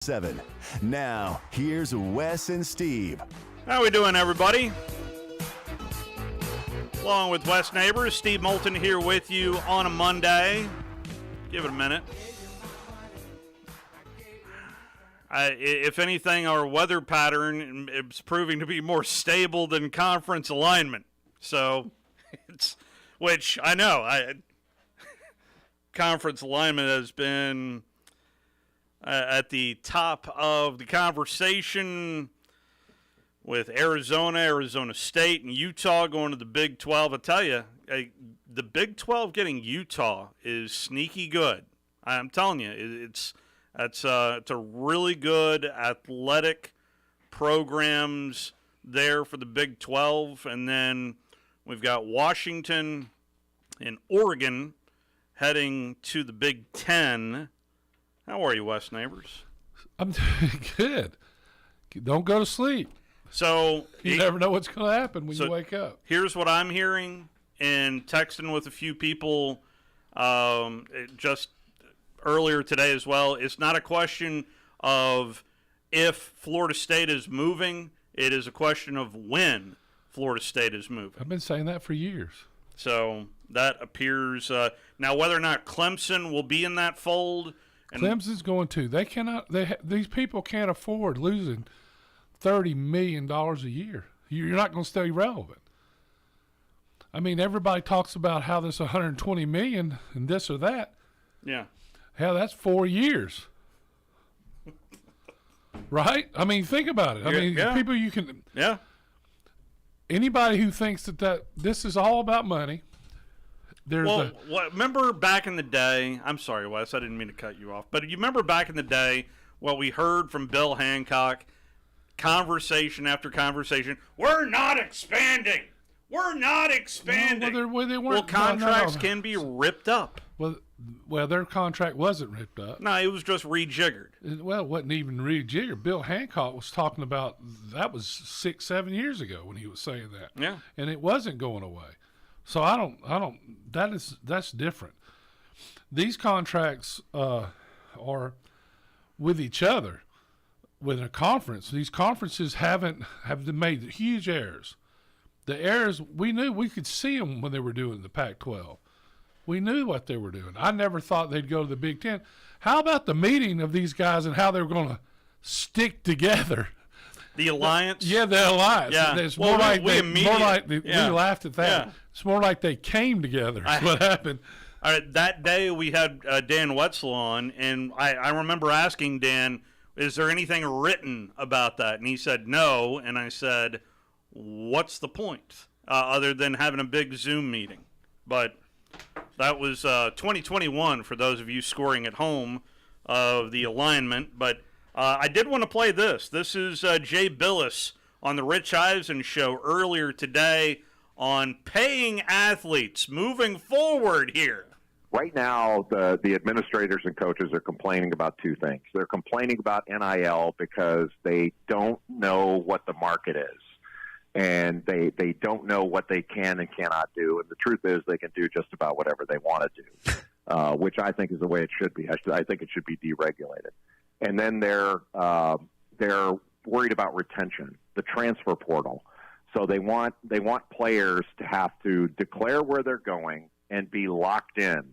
7. Now, here's Wes and Steve. How we doing, everybody? Along with Wes Neighbors, Steve Moulton here with you on a Monday. Give it a minute. If anything, our weather pattern is proving to be more stable than conference alignment. So, which I know, conference alignment has been at the top of the conversation with Arizona State, and Utah going to the Big 12. I tell you, the Big 12 getting Utah is sneaky good. I'm telling you, it's a really good athletic programs there for the Big 12, and then we've got Washington and Oregon heading to the Big 10. How are you, Wes Neighbors? I'm doing good. Don't go to sleep. So you never know what's going to happen when you wake up. Here's what I'm hearing and texting with a few people just earlier today as well. It's not a question of if Florida State is moving. It is a question of when Florida State is moving. I've been saying that for years. So that appears now whether or not Clemson will be in that fold. Clemson's going to. They cannot. These people can't afford losing $30 million a year. You're not going to stay relevant. I mean, everybody talks about how this $120 million and this or that. Yeah. Hell, that's 4 years. Right? I mean, think about it. I mean, people you can. Yeah. Anybody who thinks that this is all about money. Remember back in the day, I'm sorry, Wes, I didn't mean to cut you off, but you remember back in the day what we heard from Bill Hancock, conversation after conversation, we're not expanding. We're not expanding. No, they weren't. Contracts can be ripped up. Well, their contract wasn't ripped up. No, it was just rejiggered. Well, it wasn't even rejiggered. Bill Hancock was talking about, that was 6-7 years ago when he was saying that. Yeah. And it wasn't going away. So that's different. These contracts are with each other, with a conference. These conferences have made huge errors. The errors, we knew, we could see them when they were doing the Pac-12. We knew what they were doing. I never thought they'd go to the Big Ten. How about the meeting of these guys and how they were going to stick together? The alliance? Yeah, the alliance. Yeah. It's we laughed at that. Yeah. It's more like they came together. What happened. All right, that day we had Dan Wetzel on, and I remember asking Dan, is there anything written about that? And he said no, and I said, what's the point other than having a big Zoom meeting? But that was 2021 for those of you scoring at home of the alignment. But I did want to play this. This is Jay Billis on the Rich Eisen show earlier today on paying athletes moving forward here. Right now, the administrators and coaches are complaining about two things. They're complaining about NIL because they don't know what the market is. And they don't know what they can and cannot do. And the truth is they can do just about whatever they want to do, which I think is the way it should be. I think it should be deregulated. And then they're worried about retention, the transfer portal. So they want players to have to declare where they're going and be locked in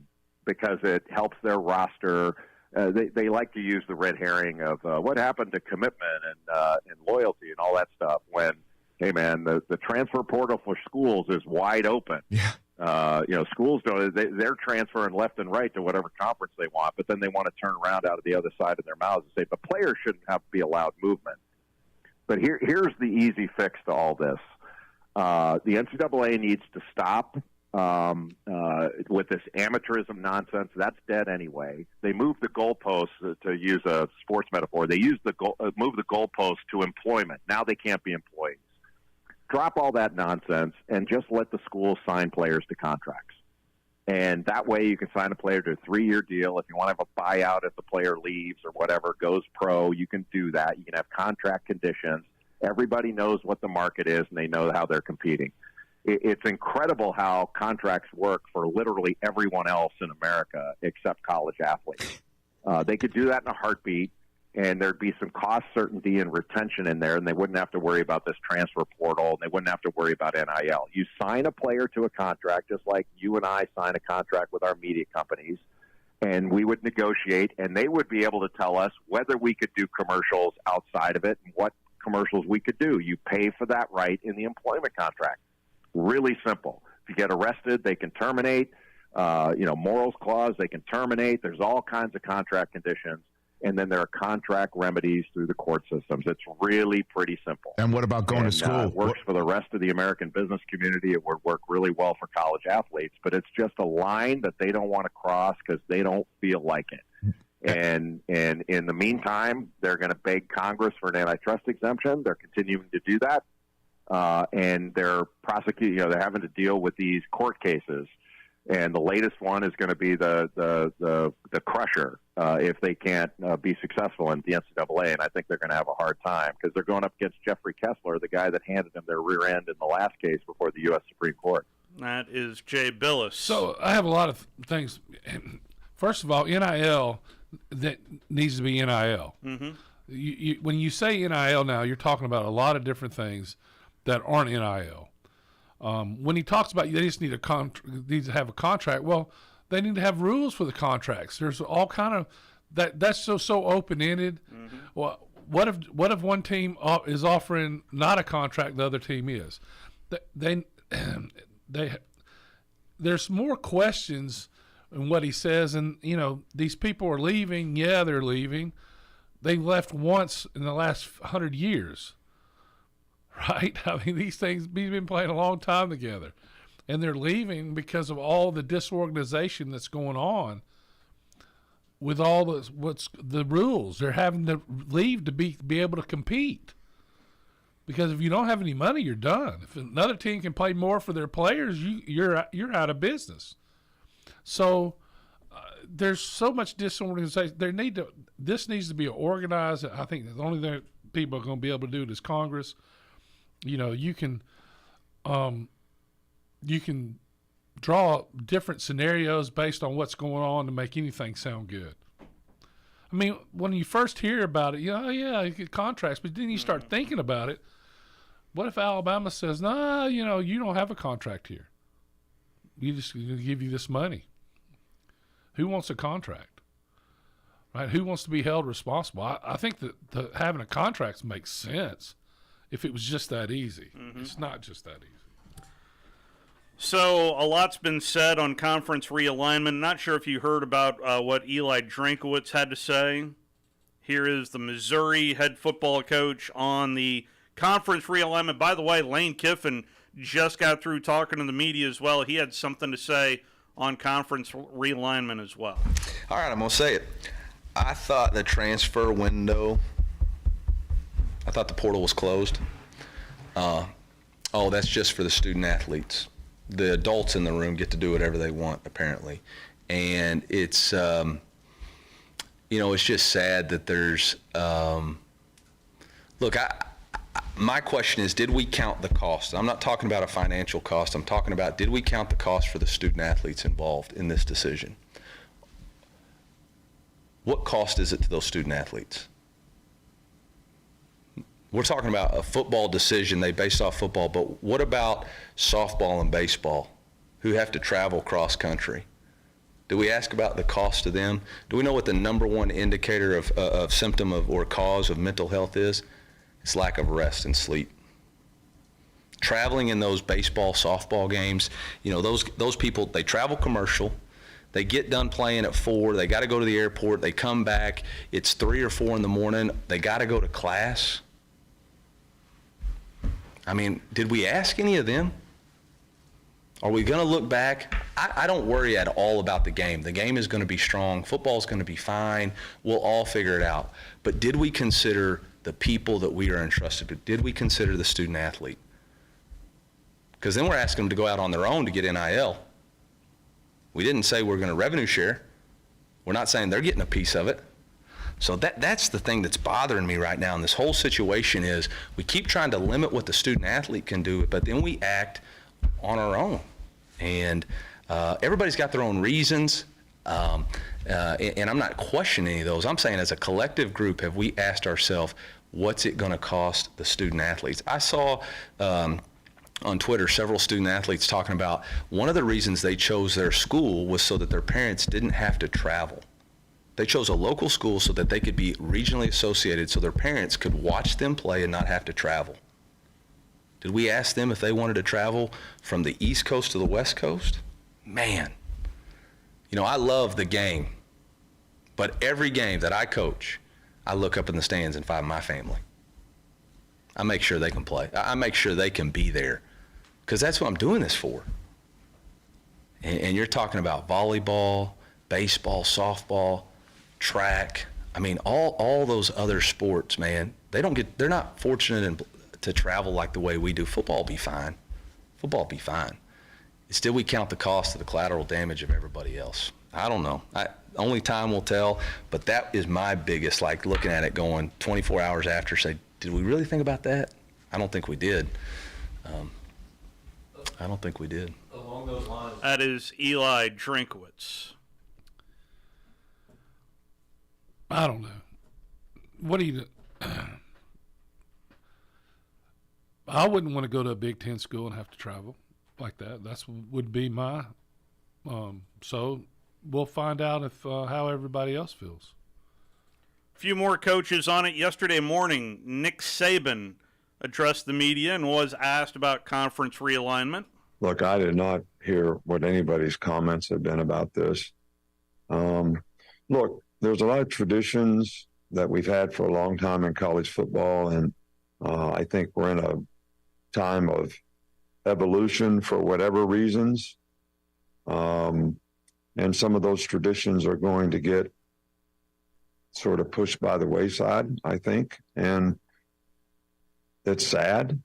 because it helps their roster. They like to use the red herring of what happened to commitment and loyalty and all that stuff when, hey, man, the transfer portal for schools is wide open. Yeah. Schools they're transferring left and right to whatever conference they want, but then they want to turn around out of the other side of their mouths and say, but players shouldn't have to be allowed movement. But here's the easy fix to all this. The NCAA needs to stop with this amateurism nonsense. That's dead anyway. They moved the goalposts, to use a sports metaphor. They moved the goalposts to employment. Now they can't be employees. Drop all that nonsense and just let the schools sign players to contracts. And that way you can sign a player to a 3-year deal. If you want to have a buyout if the player leaves or whatever, goes pro, you can do that. You can have contract conditions. Everybody knows what the market is, and they know how they're competing. It's incredible how contracts work for literally everyone else in America except college athletes. They could do that in a heartbeat, and there'd be some cost certainty and retention in there, and they wouldn't have to worry about this transfer portal, and they wouldn't have to worry about NIL. You sign a player to a contract just like you and I sign a contract with our media companies, and we would negotiate, and they would be able to tell us whether we could do commercials outside of it and what commercials we could do. You pay for that right in the employment contract. Really simple. If you get arrested, they can terminate. Morals clause, they can terminate. There's all kinds of contract conditions. And then there are contract remedies through the court systems. It's really pretty simple. And what about going to school? It works for the rest of the American business community. It would work really well for college athletes, but it's just a line that they don't want to cross because they don't feel like it. And in the meantime, they're going to beg Congress for an antitrust exemption. They're continuing to do that. And they're prosecuting, they're having to deal with these court cases. And the latest one is going to be the crusher if they can't be successful in the NCAA. And I think they're going to have a hard time because they're going up against Jeffrey Kessler, the guy that handed them their rear end in the last case before the U.S. Supreme Court. That is Jay Billis. So I have a lot of things. First of all, NIL, that needs to be NIL. Mm-hmm. When you say NIL now, you're talking about a lot of different things that aren't NIL. When he talks about they just need to have a contract, well, they need to have rules for the contracts. There's all kind of that's so open ended. Mm-hmm. Well, what if one team is offering not a contract, the other team is? There's more questions in what he says, and these people are leaving. Yeah, they're leaving. They left once in the last 100 years. Right? I mean, these things, we've been playing a long time together. And they're leaving because of all the disorganization that's going on with all the rules. They're having to leave to be able to compete. Because if you don't have any money, you're done. If another team can pay more for their players, you're out of business. So there's so much disorganization. This needs to be organized. I think the only thing people are going to be able to do it is Congress. You can draw different scenarios based on what's going on to make anything sound good. I mean, when you first hear about it, you get contracts, but then you start thinking about it. What if Alabama says, "Nah, you don't have a contract here. We just give you this money." Who wants a contract, right? Who wants to be held responsible? I think that having a contract makes sense. If it was just that easy. Mm-hmm. It's not just that easy. So a lot's been said on conference realignment. Not sure if you heard about what Eli Drinkowitz had to say. Here is the Missouri head football coach on the conference realignment. By the way, Lane Kiffin just got through talking to the media as well. He had something to say on conference realignment as well. All right, I'm going to say it. I thought the transfer window – I thought the portal was closed. That's just for the student athletes. The adults in the room get to do whatever they want, apparently. And it's, it's just sad that there's, my question is, did we count the cost? I'm not talking about a financial cost. I'm talking about, did we count the cost for the student athletes involved in this decision? What cost is it to those student athletes? We're talking about a football decision. They based off football, but what about softball and baseball who have to travel cross country? Do we ask about the cost to them? Do we know what the number one indicator of symptom or cause of mental health is? It's lack of rest and sleep. Traveling in those baseball, softball games, those people, they travel commercial. They get done playing at 4. They got to go to the airport. They come back. It's 3 or 4 in the morning. They got to go to class. I mean, did we ask any of them? Are we going to look back? I don't worry at all about the game. The game is going to be strong. Football is going to be fine. We'll all figure it out. But did we consider the people that we are entrusted with? Did we consider the student athlete? Because then we're asking them to go out on their own to get NIL. We didn't say we're going to revenue share. We're not saying they're getting a piece of it. So that's the thing that's bothering me right now in this whole situation is we keep trying to limit what the student athlete can do, but then we act on our own. And everybody's got their own reasons. And I'm not questioning any of those. I'm saying as a collective group, have we asked ourselves, what's it going to cost the student athletes? I saw on Twitter several student athletes talking about one of the reasons they chose their school was so that their parents didn't have to travel. They chose a local school so that they could be regionally associated so their parents could watch them play and not have to travel. Did we ask them if they wanted to travel from the East Coast to the West Coast? Man, you know, I love the game, but every game that I coach, I look up in the stands and find my family. I make sure they can play. I make sure they can be there because that's what I'm doing this for. And you're talking about volleyball, baseball, softball, track. I mean, all those other sports, man, they're not fortunate to travel like the way we do. Football be fine. Football be fine. Still, we count the cost of the collateral damage of everybody else. I don't know. Only time will tell, but that is my biggest, like looking at it going 24 hours after, say, did we really think about that? I don't think we did. I don't think we did. Along those lines. That is Eli Drinkwitz. I don't know. What do you? I wouldn't want to go to a Big Ten school and have to travel like that. That's would be my. So we'll find out if how everybody else feels. A few more coaches on it. Yesterday morning, Nick Saban addressed the media and was asked about conference realignment. Look, I did not hear what anybody's comments have been about this. Look, there's a lot of traditions that we've had for a long time in college football, and I think we're in a time of evolution for whatever reasons. And some of those traditions are going to get sort of pushed by the wayside, I think. And it's sad.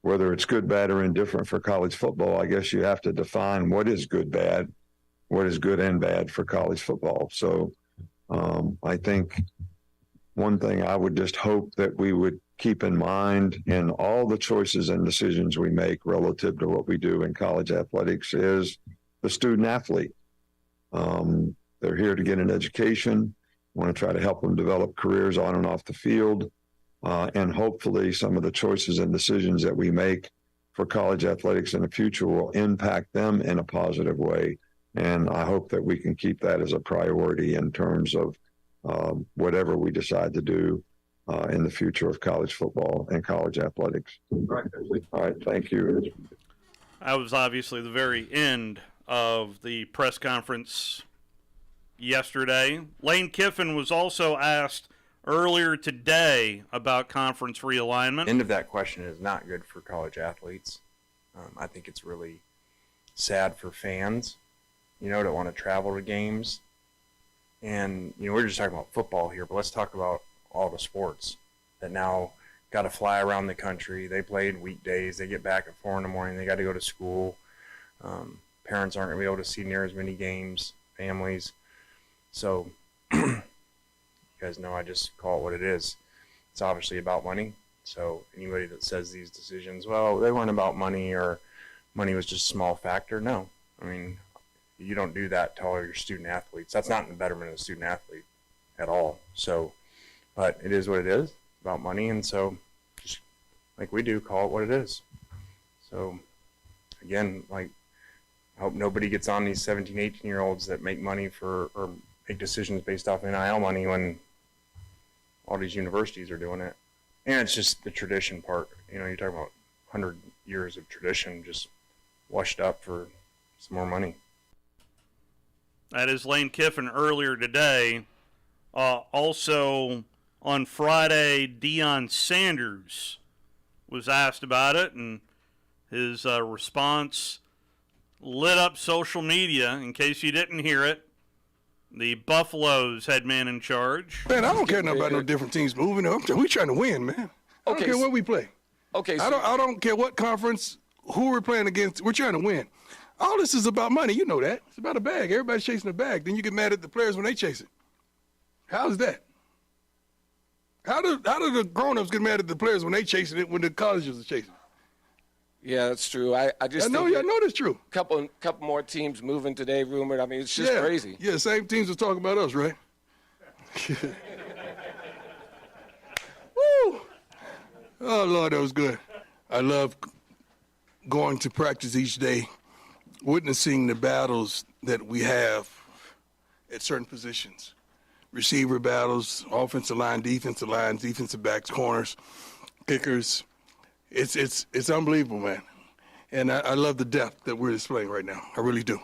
Whether it's good, bad, or indifferent for college football, I guess you have to define what is good, bad, what is good and bad for college football. So I think one thing I would just hope that we would keep in mind in all the choices and decisions we make relative to what we do in college athletics is the student athlete. They're here to get an education, want to try to help them develop careers on and off the field. And hopefully some of the choices and decisions that we make for college athletics in the future will impact them in a positive way. And I hope that we can keep that as a priority in terms of whatever we decide to do in the future of college football and college athletics. All right, thank you. That was obviously the very end of the press conference yesterday. Lane Kiffin was also asked earlier today about conference realignment. End of that question is not good for college athletes. I think it's really sad for fans, that want to travel to games. And, we're just talking about football here, but let's talk about all the sports that now got to fly around the country. They played weekdays. They get back at 4 a.m. They got to go to school. Parents aren't going to be able to see near as many games, families. So you guys know I just call it what it is. It's obviously about money. So anybody that says these decisions, well, they weren't about money or money was just a small factor. No. I mean, you don't do that to all your student athletes. That's not in the betterment of the student athlete at all. So, but it is what it is, about money. And so just like we do, call it what it is. So again, I hope nobody gets on these 17, 18-year-olds that make money or make decisions based off NIL money when all these universities are doing it. And it's just the tradition part. You're talking about 100 years of tradition just washed up for some more money. That is Lane Kiffin earlier today. Also on Friday, Deion Sanders was asked about it, and his response lit up social media. In case you didn't hear it, the Buffaloes head man in charge. Man, I don't care nothing about no different teams moving. We trying to win, man. I don't care what we play. Okay. I don't care what conference, who we're playing against. We're trying to win. All this is about money. You know that. It's about a bag. Everybody's chasing a bag. Then you get mad at the players when they chase it. How is that? How do the grown-ups get mad at the players when they chasing it when the colleges are chasing it? Yeah, that's true. I just I know that's true. Couple more teams moving today, rumored. I mean, it's just crazy. Yeah, same teams are talking about us, right? Woo! Oh, Lord, that was good. I love going to practice each day, witnessing the battles that we have at certain positions. Receiver battles, offensive line, defensive lines, defensive backs, corners, kickers. It's unbelievable, man. And I love the depth that we're displaying right now. I really do.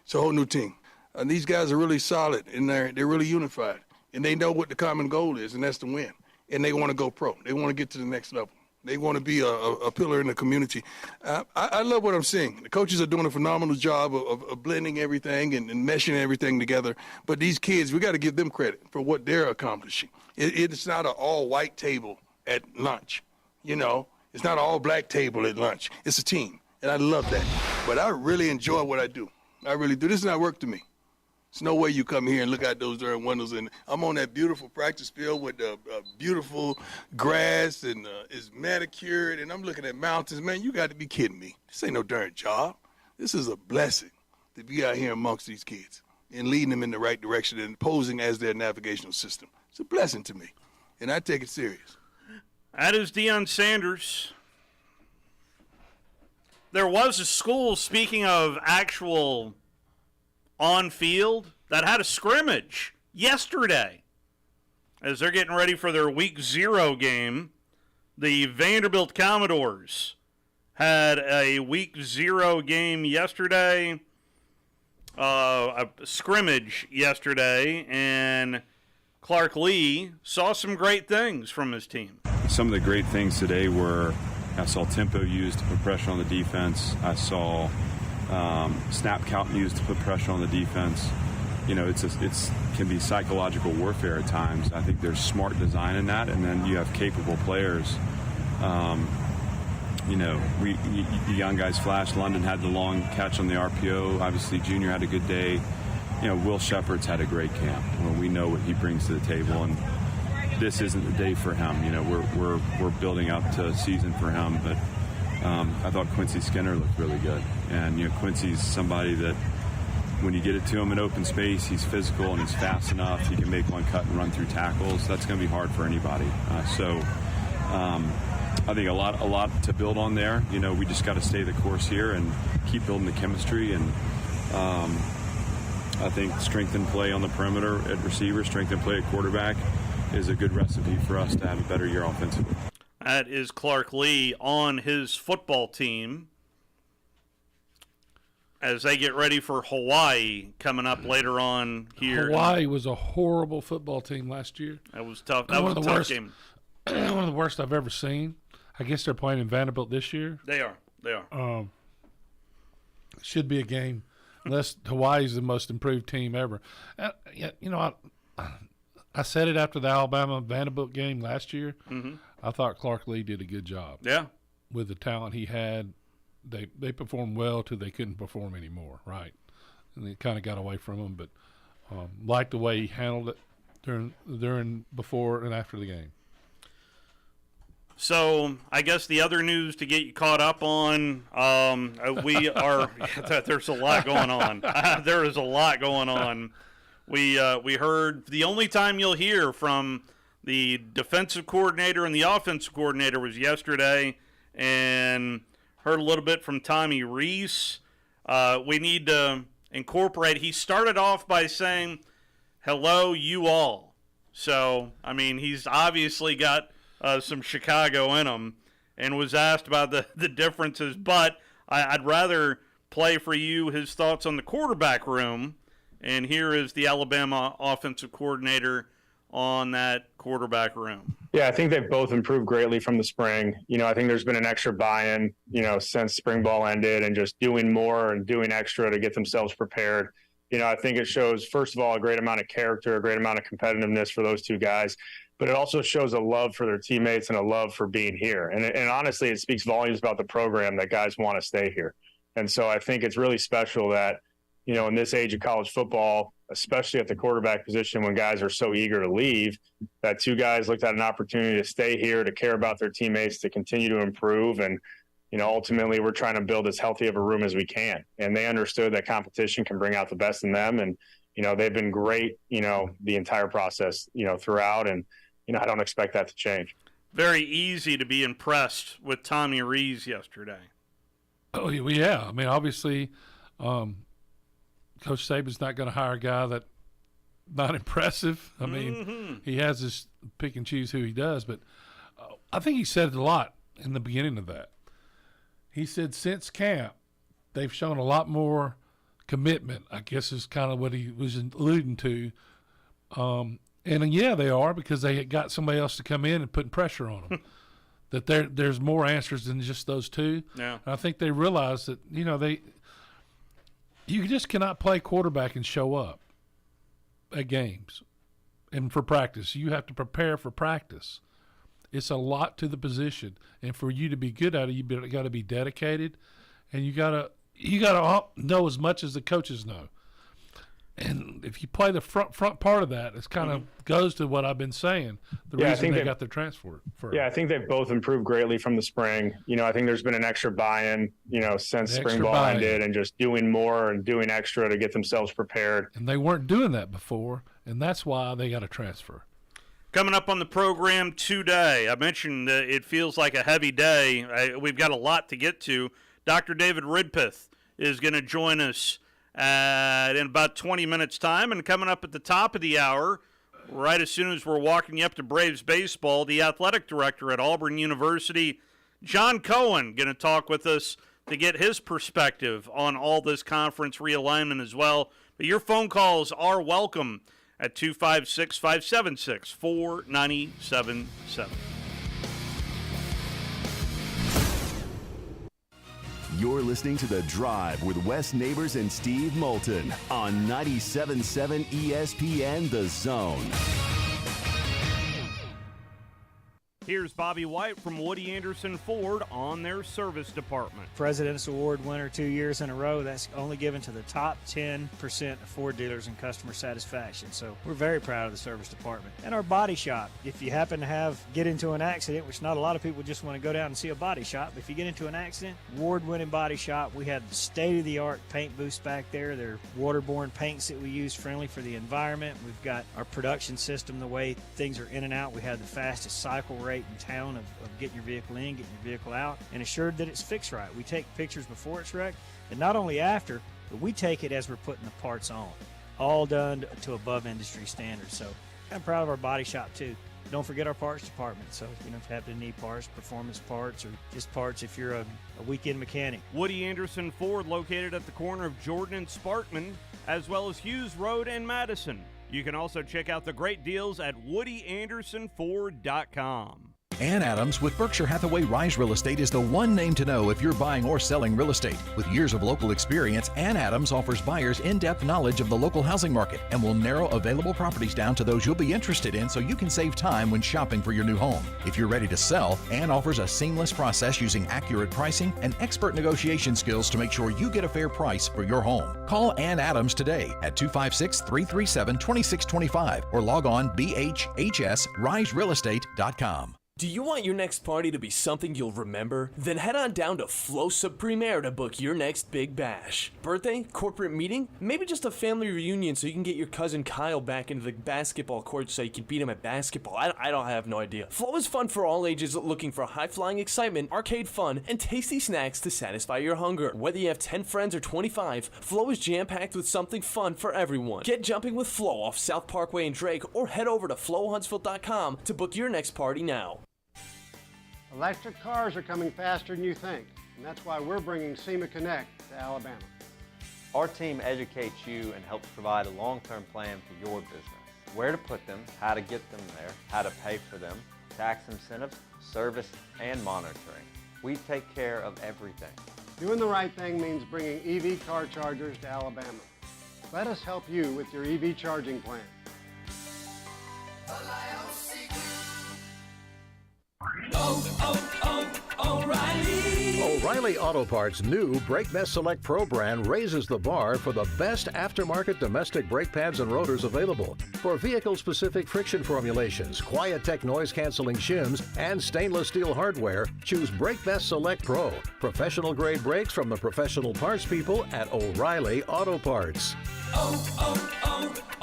It's a whole new team. And these guys are really solid, and they're really unified. And they know what the common goal is, and that's to win. And they want to go pro. They want to get to the next level. They want to be a pillar in the community. I love what I'm seeing. The coaches are doing a phenomenal job of blending everything and meshing everything together. But these kids, we got to give them credit for what they're accomplishing. It's not an all-white table at lunch, you know. It's not an all-black table at lunch. It's a team, and I love that. But I really enjoy what I do. I really do. This is not work to me. There's no way you come here and look out those darn windows, and I'm on that beautiful practice field with the beautiful grass, and it's manicured, and I'm looking at mountains. Man, you got to be kidding me. This ain't no darn job. This is a blessing to be out here amongst these kids and leading them in the right direction and posing as their navigational system. It's a blessing to me, and I take it serious. That is Deion Sanders. There was a school, speaking of actual on-field, that had a scrimmage yesterday as they're getting ready for their Week 0 game. The Vanderbilt Commodores had a Week 0 game yesterday, a scrimmage yesterday, and Clark Lee saw some great things from his team. Some of the great things today were I saw tempo used to put pressure on the defense. I saw snap count used to put pressure on the defense. You know, it can be psychological warfare at times. I think there's smart design in that, and then you have capable players. You know, the young guys flashed. London had the long catch on the RPO. Obviously, Junior had a good day. You know, Will Shepherd's had a great camp. Well, we know what he brings to the table, and this isn't the day for him. You know, we're building up to a season for him, but I thought Quincy Skinner looked really good. And, you know, Quincy's somebody that when you get it to him in open space, he's physical and he's fast enough. He can make one cut and run through tackles. That's going to be hard for anybody. I think a lot to build on there. You know, we just got to stay the course here and keep building the chemistry. And I think strength and play on the perimeter at receiver, strength and play at quarterback is a good recipe for us to have a better year offensively. That is Clark Lee on his football team as they get ready for Hawaii coming up later on here. Hawaii was a horrible football team last year. That was tough. That was a tough game. One of the worst I've ever seen. I guess they're playing in Vanderbilt this year. They are. Should be a game. Unless Hawaii's the most improved team ever. You know, I said it after the Alabama-Vanderbilt game last year. Mm-hmm. I thought Clark Lee did a good job. Yeah. With the talent he had. They performed well till they couldn't perform anymore, right? And they kind of got away from him, but liked the way he handled it during before and after the game. So I guess the other news to get you caught up on, we are there's a lot going on. There is a lot going on. We heard the only time you'll hear from the defensive coordinator and the offensive coordinator was yesterday, and heard a little bit from Tommy Rees. We need to incorporate. He started off by saying, "Hello, you all." So I mean, he's obviously got some Chicago in him, and was asked about the differences. But I'd rather play for you his thoughts on the quarterback room. And here is the Alabama offensive coordinator on that quarterback room. Yeah, I think they've both improved greatly from the spring. You know, I think there's been an extra buy-in, you know, since spring ball ended, and just doing more and doing extra to get themselves prepared. You know, I think it shows, first of all, a great amount of character, a great amount of competitiveness for those two guys. But it also shows a love for their teammates and a love for being here. And honestly, it speaks volumes about the program that guys want to stay here. And so I think it's really special that, in this age of college football, especially at the quarterback position when guys are so eager to leave, that two guys looked at an opportunity to stay here, to care about their teammates, to continue to improve. And, ultimately we're trying to build as healthy of a room as we can. And they understood that competition can bring out the best in them. And, they've been great, the entire process, throughout. And, I don't expect that to change. Very easy to be impressed with Tommy Rees yesterday. Oh, yeah. I mean, obviously, Coach Saban's not going to hire a guy that not impressive. I mean, he has his pick and choose who he does. But I think he said it a lot in the beginning of that. He said since camp, they've shown a lot more commitment, I guess is kind of what he was alluding to. And yeah, they are, because they had got somebody else to come in and putting pressure on them. That there's more answers than just those two. Yeah. And I think they realize that, you just cannot play quarterback and show up at games and for practice. You have to prepare for practice. It's a lot to the position, and for you to be good at it, you got to be dedicated, and you got to know as much as the coaches know. And if you play the front part of that, it's kind of goes to what I've been saying. The reason they got their transfer. I think they've both improved greatly from the spring. I think there's been an extra buy-in, since spring ball ended, and just doing more and doing extra to get themselves prepared. And they weren't doing that before, and that's why they got a transfer. Coming up on the program today, I mentioned it feels like a heavy day. We've got a lot to get to. Dr. David Ridpeth is going to join us in about 20 minutes' time. And coming up at the top of the hour, right as soon as we're walking you up to Braves baseball, the athletic director at Auburn University, John Cohen, going to talk with us to get his perspective on all this conference realignment as well. But your phone calls are welcome at 256-576-4977. You're listening to The Drive with Wes Neighbors and Steve Moulton on 97.7 ESPN The Zone. Here's Bobby White from Woody Anderson Ford on their service department. President's Award winner 2 years in a row. That's only given to the top 10% of Ford dealers in customer satisfaction. So we're very proud of the service department. And our body shop. If you happen to get into an accident, which not a lot of people just want to go down and see a body shop, but if you get into an accident, award-winning body shop. We have state-of-the-art paint booths back there. They're waterborne paints that we use, friendly for the environment. We've got our production system, the way things are in and out. We have the fastest cycle rate in town of getting your vehicle in, getting your vehicle out, and assured that it's fixed right. We take pictures before it's wrecked, and not only after, but we take it as we're putting the parts on. All done to above industry standards. So I'm proud of our body shop too. Don't forget our parts department. So if you happen to need parts, performance parts, or just parts if you're a weekend mechanic. Woody Anderson Ford, located at the corner of Jordan and Sparkman, as well as Hughes Road and Madison. You can also check out the great deals at WoodyAndersonFord.com. Ann Adams with Berkshire Hathaway Rise Real Estate is the one name to know if you're buying or selling real estate. With years of local experience, Ann Adams offers buyers in-depth knowledge of the local housing market and will narrow available properties down to those you'll be interested in so you can save time when shopping for your new home. If you're ready to sell, Ann offers a seamless process using accurate pricing and expert negotiation skills to make sure you get a fair price for your home. Call Ann Adams today at 256-337-2625 or log on bhhsriserealestate.com. Do you want your next party to be something you'll remember? Then head on down to Flosa Premier to book your next big bash. Birthday? Corporate meeting? Maybe just a family reunion so you can get your cousin Kyle back into the basketball court so you can beat him at basketball. I don't have no idea. Flow is fun for all ages looking for high-flying excitement, arcade fun, and tasty snacks to satisfy your hunger. Whether you have 10 friends or 25, Flow is jam-packed with something fun for everyone. Get jumping with Flow off South Parkway in Drake or head over to flowhuntsville.com to book your next party now. Electric cars are coming faster than you think, and that's why we're bringing SEMA Connect to Alabama. Our team educates you and helps provide a long-term plan for your business. Where to put them, how to get them there, how to pay for them, tax incentives, service, and monitoring. We take care of everything. Doing the right thing means bringing EV car chargers to Alabama. Let us help you with your EV charging plan. O'Reilly O'Reilly Auto Parts' new Brake Best Select Pro brand raises the bar for the best aftermarket domestic brake pads and rotors available. For vehicle-specific friction formulations, Quiet-Tech noise-canceling shims, and stainless steel hardware, choose Brake Best Select Pro. Professional-grade brakes from the professional parts people at O'Reilly Auto Parts.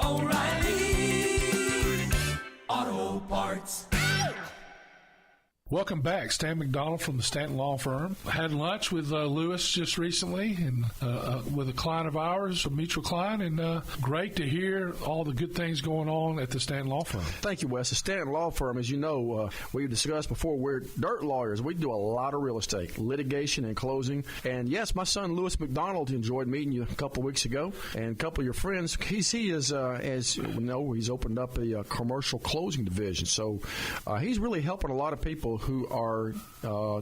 O'Reilly Auto Parts. Welcome back. Stan McDonald from the Stanton Law Firm. I had lunch with Lewis just recently and with a client of ours, a mutual client, and great to hear all the good things going on at the Stanton Law Firm. Thank you, Wes. The Stanton Law Firm, as you know, we've discussed before, we're dirt lawyers. We do a lot of real estate, litigation and closing. And yes, my son Lewis McDonald enjoyed meeting you a couple of weeks ago, and a couple of your friends. He is, as you know, he's opened up a commercial closing division. So he's really helping a lot of people who are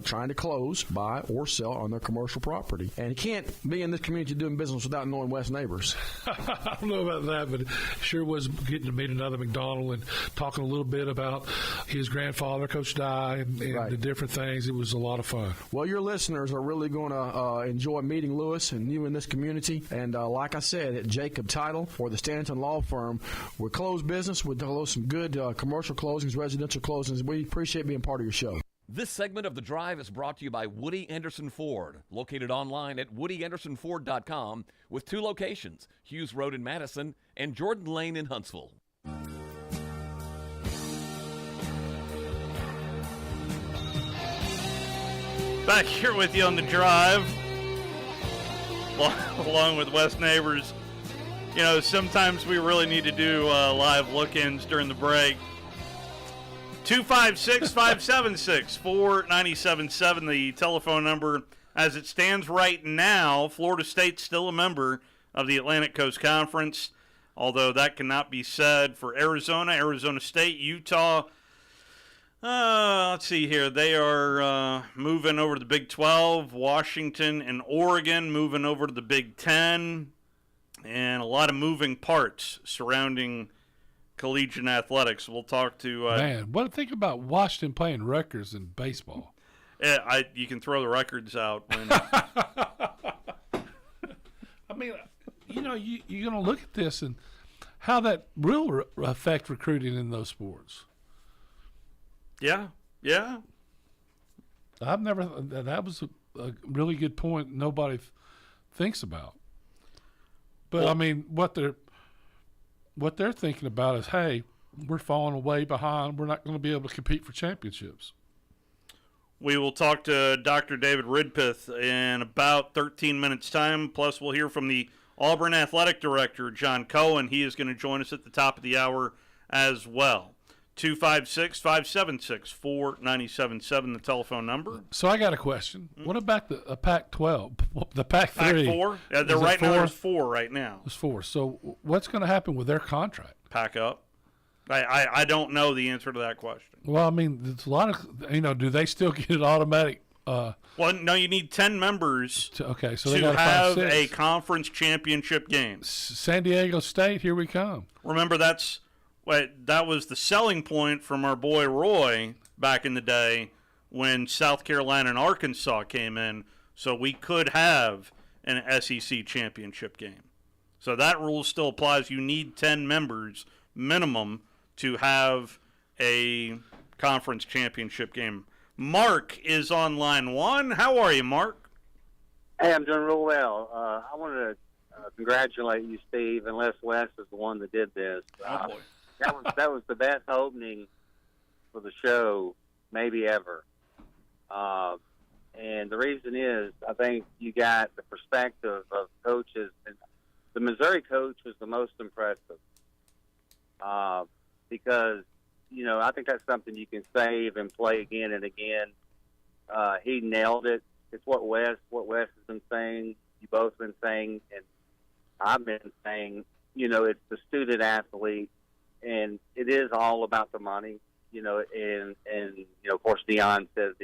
trying to close, buy, or sell on their commercial property. And you can't be in this community doing business without knowing Wes Neighbors. I don't know about that, but it sure was getting to meet another McDonald and talking a little bit about his grandfather, Coach Dye, and the different things. It was a lot of fun. Well, your listeners are really going to enjoy meeting Lewis and you in this community. And like I said, at Jacob Title or the Stanton Law Firm, we close business. We close some good commercial closings, residential closings. We appreciate being part of your show. This segment of The Drive is brought to you by Woody Anderson Ford, located online at WoodyAndersonFord.com with 2 locations, Hughes Road in Madison and Jordan Lane in Huntsville. Back here with you on The Drive, along with Wes Neighbors. You know, sometimes we really need to do live look-ins during the break. 256-576-4977, the telephone number. As it stands right now, Florida State's still a member of the Atlantic Coast Conference, although that cannot be said for Arizona, Arizona State, Utah. Let's see here. They are moving over to the Big 12, Washington and Oregon moving over to the Big 10, and a lot of moving parts surrounding collegiate athletics. We'll talk to man. What do you think about Washington playing Rutgers in baseball? Yeah, you can throw the records out. When I mean, you know, you're going to look at this and how that will affect recruiting in those sports. Yeah. I've never. That was a really good point. Nobody thinks about. But I mean, what they're thinking about is, hey, we're falling way behind. We're not going to be able to compete for championships. We will talk to Dr. David Ridpeth in about 13 minutes' time. Plus, we'll hear from the Auburn Athletic Director, John Cohen. He is going to join us at the top of the hour as well. 256-576-4977, the telephone number. So I got a question. What about the Pac-12, the Pac-3? Pac-4? Yeah, they're right now. There's 4 right now. There's 4. So what's going to happen with their contract? Pack up. I don't know the answer to that question. Well, I mean, there's a lot of, do they still get an automatic? Well, no, you need 10 members to have a conference championship game. San Diego State, here we come. Remember, that was the selling point from our boy Roy back in the day when South Carolina and Arkansas came in, so we could have an SEC championship game. So that rule still applies. You need 10 members minimum to have a conference championship game. Mark is on line 1. How are you, Mark? Hey, I'm doing real well. I wanted to congratulate you, Steve, unless Wes is the one that did this. Oh, boy. That was the best opening for the show maybe ever. And the reason is I think you got the perspective of coaches. And the Missouri coach was the most impressive because, I think that's something you can save and play again and again. He nailed it. It's what Wes has been saying, you both been saying, and I've been saying, it's the student athlete. And it is all about the money, and of course, Deion says,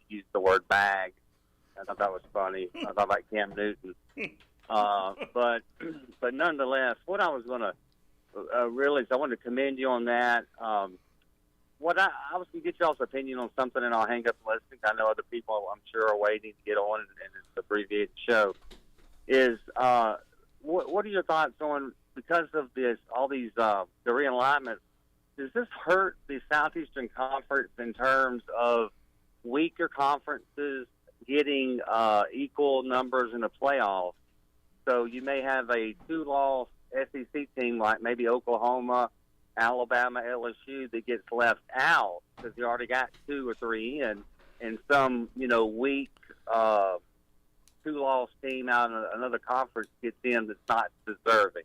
use the word bag. I thought that was funny. I thought about Cam Newton. But nonetheless, what I was going to really is I wanted to commend you on that. what I was going to get y'all's opinion on something, and I'll hang up and listen. I know other people, I'm sure, are waiting to get on, and it's an abbreviated show. Is what are your thoughts on, because of this, all these the realignments? Does this hurt the Southeastern Conference in terms of weaker conferences getting equal numbers in the playoffs? So you may have a 2-loss SEC team like maybe Oklahoma, Alabama, LSU that gets left out because you already got 2 or 3 in, and some weak 2-loss team out of another conference gets in that's not deserving.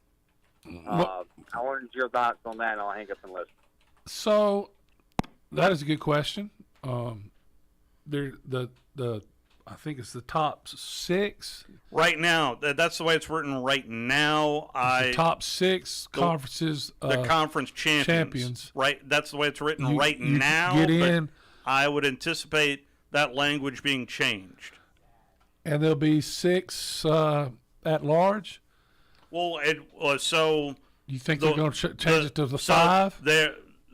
I wanted your thoughts on that, and I'll hang up and listen. So that is a good question. I think it's the top 6 right now. That's the way it's written right now. The top 6 conferences, the conference champions. Right, that's the way it's written right now. Get in. I would anticipate that language being changed. And there'll be 6 at large. Well, so you think they're going to change it to the 5?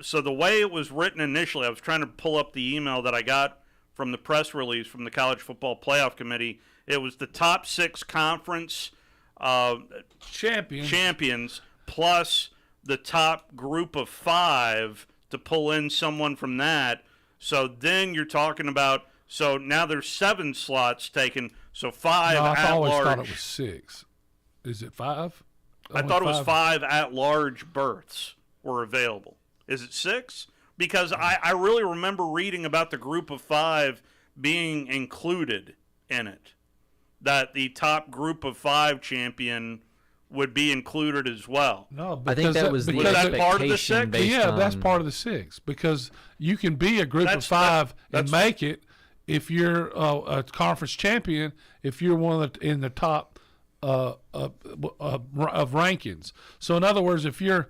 So the way it was written initially, I was trying to pull up the email that I got from the press release from the College Football Playoff Committee. It was the top 6 conference champions plus the top group of 5 to pull in someone from that. So then you're talking about, so now there's 7 slots taken, so 5 no, at large. I always thought it was 6. Is it 5? I thought it was 5 at large berths were available. Is it 6? Because I really remember reading about the group of 5 being included in it, that the top group of 5 champion would be included as well. No, I think that was the expectation. Part of the 6? Yeah, that's part of the 6, because you can be a group of 5 and make it if you're a conference champion, if you're one of in the top of rankings. So in other words, if you're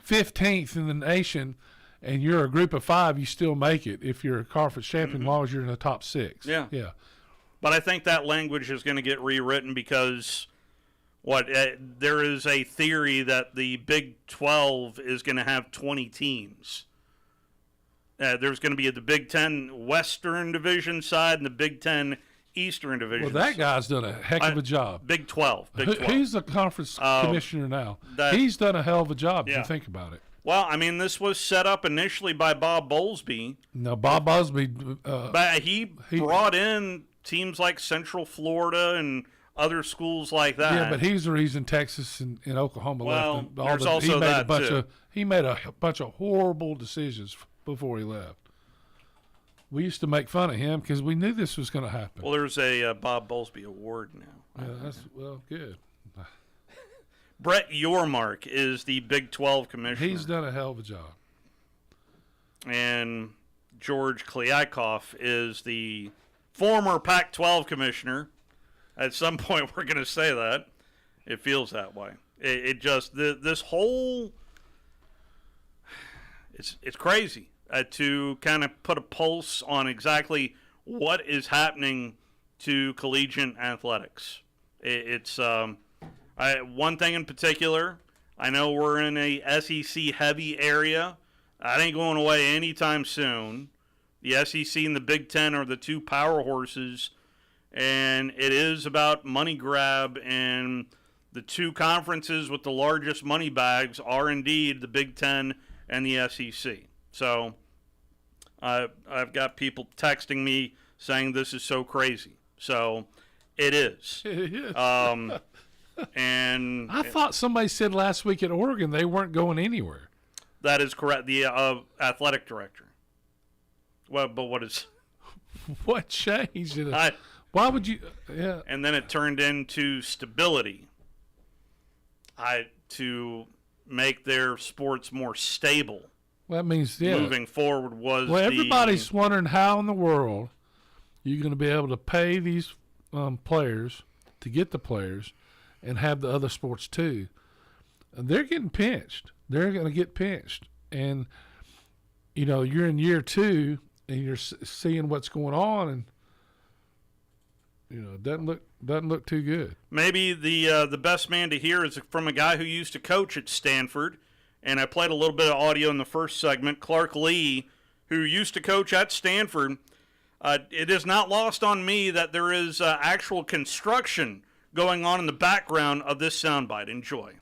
15th in the nation and you're a group of 5, you still make it if you're a conference champion, as long as you're in the top 6. Yeah. But I think that language is going to get rewritten because there is a theory that the Big 12 is going to have 20 teams. There's going to be the Big 10 Western Division side and the Big 10 Eastern Division. Well, that guy's done a heck of a job. Big 12. He's the conference commissioner now. He's done a hell of a job if you think about it. Well, I mean, this was set up initially by Bob Bowlesby. No, Bob Bowlesby. But he brought in teams like Central Florida and other schools like that. Yeah, but he's the reason Texas and Oklahoma left. There's also that, too. He made a bunch of horrible decisions before he left. We used to make fun of him because we knew this was going to happen. Well, there's a Bob Bowlesby Award now. Yeah, good. Brett Yormark is the Big 12 commissioner. He's done a hell of a job. And George Kliakoff is the former Pac-12 commissioner. At some point, we're going to say that. It feels that way. It just, this whole, it's crazy to kind of put a pulse on exactly what is happening to collegiate athletics. It's one thing in particular, I know we're in a SEC-heavy area. That ain't going away anytime soon. The SEC and the Big Ten are the 2 power horses, and it is about money grab, and the 2 conferences with the largest money bags are indeed the Big Ten and the SEC. So I've got people texting me saying this is so crazy. So it is. It is. And I thought somebody said last week at Oregon they weren't going anywhere. That is correct. The athletic director. Well, but what is? What changed? Why would you? Yeah. And then it turned into stability. To make their sports more stable. Well, that means moving forward was. Well, everybody's wondering how in the world you're going to be able to pay these players to get the players. And have the other sports too. And they're getting pinched. They're going to get pinched. And, you're in year 2 and you're seeing what's going on and, it doesn't look too good. Maybe the best man to hear is from a guy who used to coach at Stanford. And I played a little bit of audio in the first segment. Clark Lee, who used to coach at Stanford, it is not lost on me that there is actual construction going on in the background of this soundbite. Enjoy.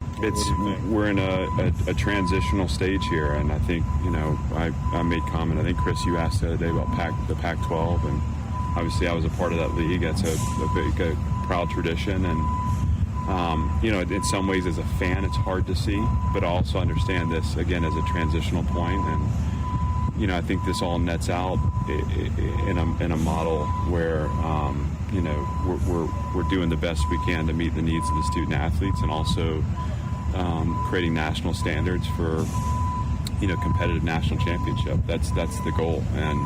We're in a transitional stage here, and I think, I made comment. I think, Chris, you asked the other day about the Pac-12, and obviously I was a part of that league. That's a big, proud tradition, and in some ways as a fan it's hard to see, but I also understand this again as a transitional point, and I think this all nets out in a model where we're doing the best we can to meet the needs of the student athletes, and also creating national standards for competitive national championship. That's the goal, and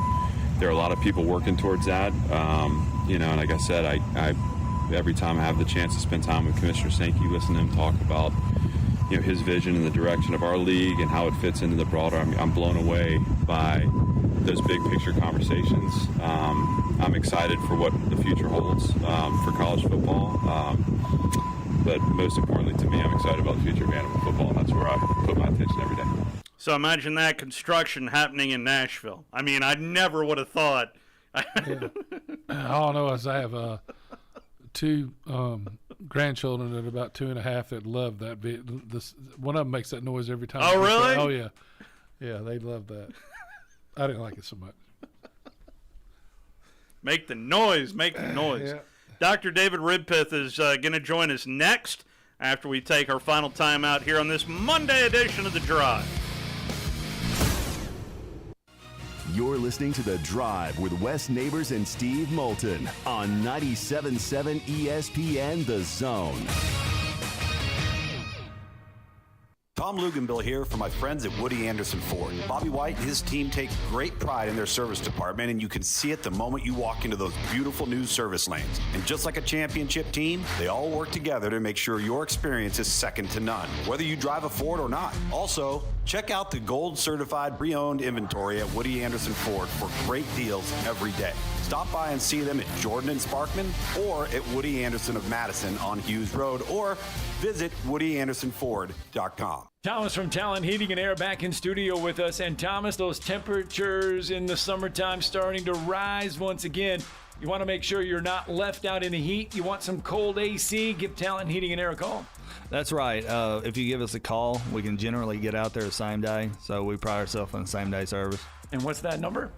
there are a lot of people working towards that. And like I said, I every time I have the chance to spend time with Commissioner Sankey, listen to him talk about his vision and the direction of our league and how it fits into the broader. I'm blown away by those big picture conversations. I'm excited for what the future holds for college football. But most importantly to me, I'm excited about the future of animal football, and that's where I put my attention every day. So imagine that construction happening in Nashville. I mean, I never would have thought. Yeah. All I know is I have two grandchildren that are about 2.5 that love that. One of them makes that noise every time. Oh, really? Oh, yeah. Yeah, they love that. I didn't like it so much. Make the noise. Yeah. Dr. David Ridpeth is going to join us next after we take our final time out here on this Monday edition of The Drive. You're listening to The Drive with Wes Neighbors and Steve Moulton on 97.7 ESPN The Zone. Tom Luganbill here for my friends at Woody Anderson Ford. Bobby White and his team take great pride in their service department, and you can see it the moment you walk into those beautiful new service lanes. And just like a championship team, they all work together to make sure your experience is second to none, whether you drive a Ford or not. Also, check out the gold certified pre-owned inventory at Woody Anderson Ford for great deals every day. Stop by and see them at Jordan and Sparkman or at Woody Anderson of Madison on Hughes Road, or visit WoodyAndersonFord.com. Thomas from Talent Heating and Air back in studio with us. And Thomas, those temperatures in the summertime starting to rise once again. You want to make sure you're not left out in the heat. You want some cold AC, give Talent Heating and Air a call. That's right. If you give us a call, we can generally get out there the same day. So we pride ourselves on the same day service. And what's that number?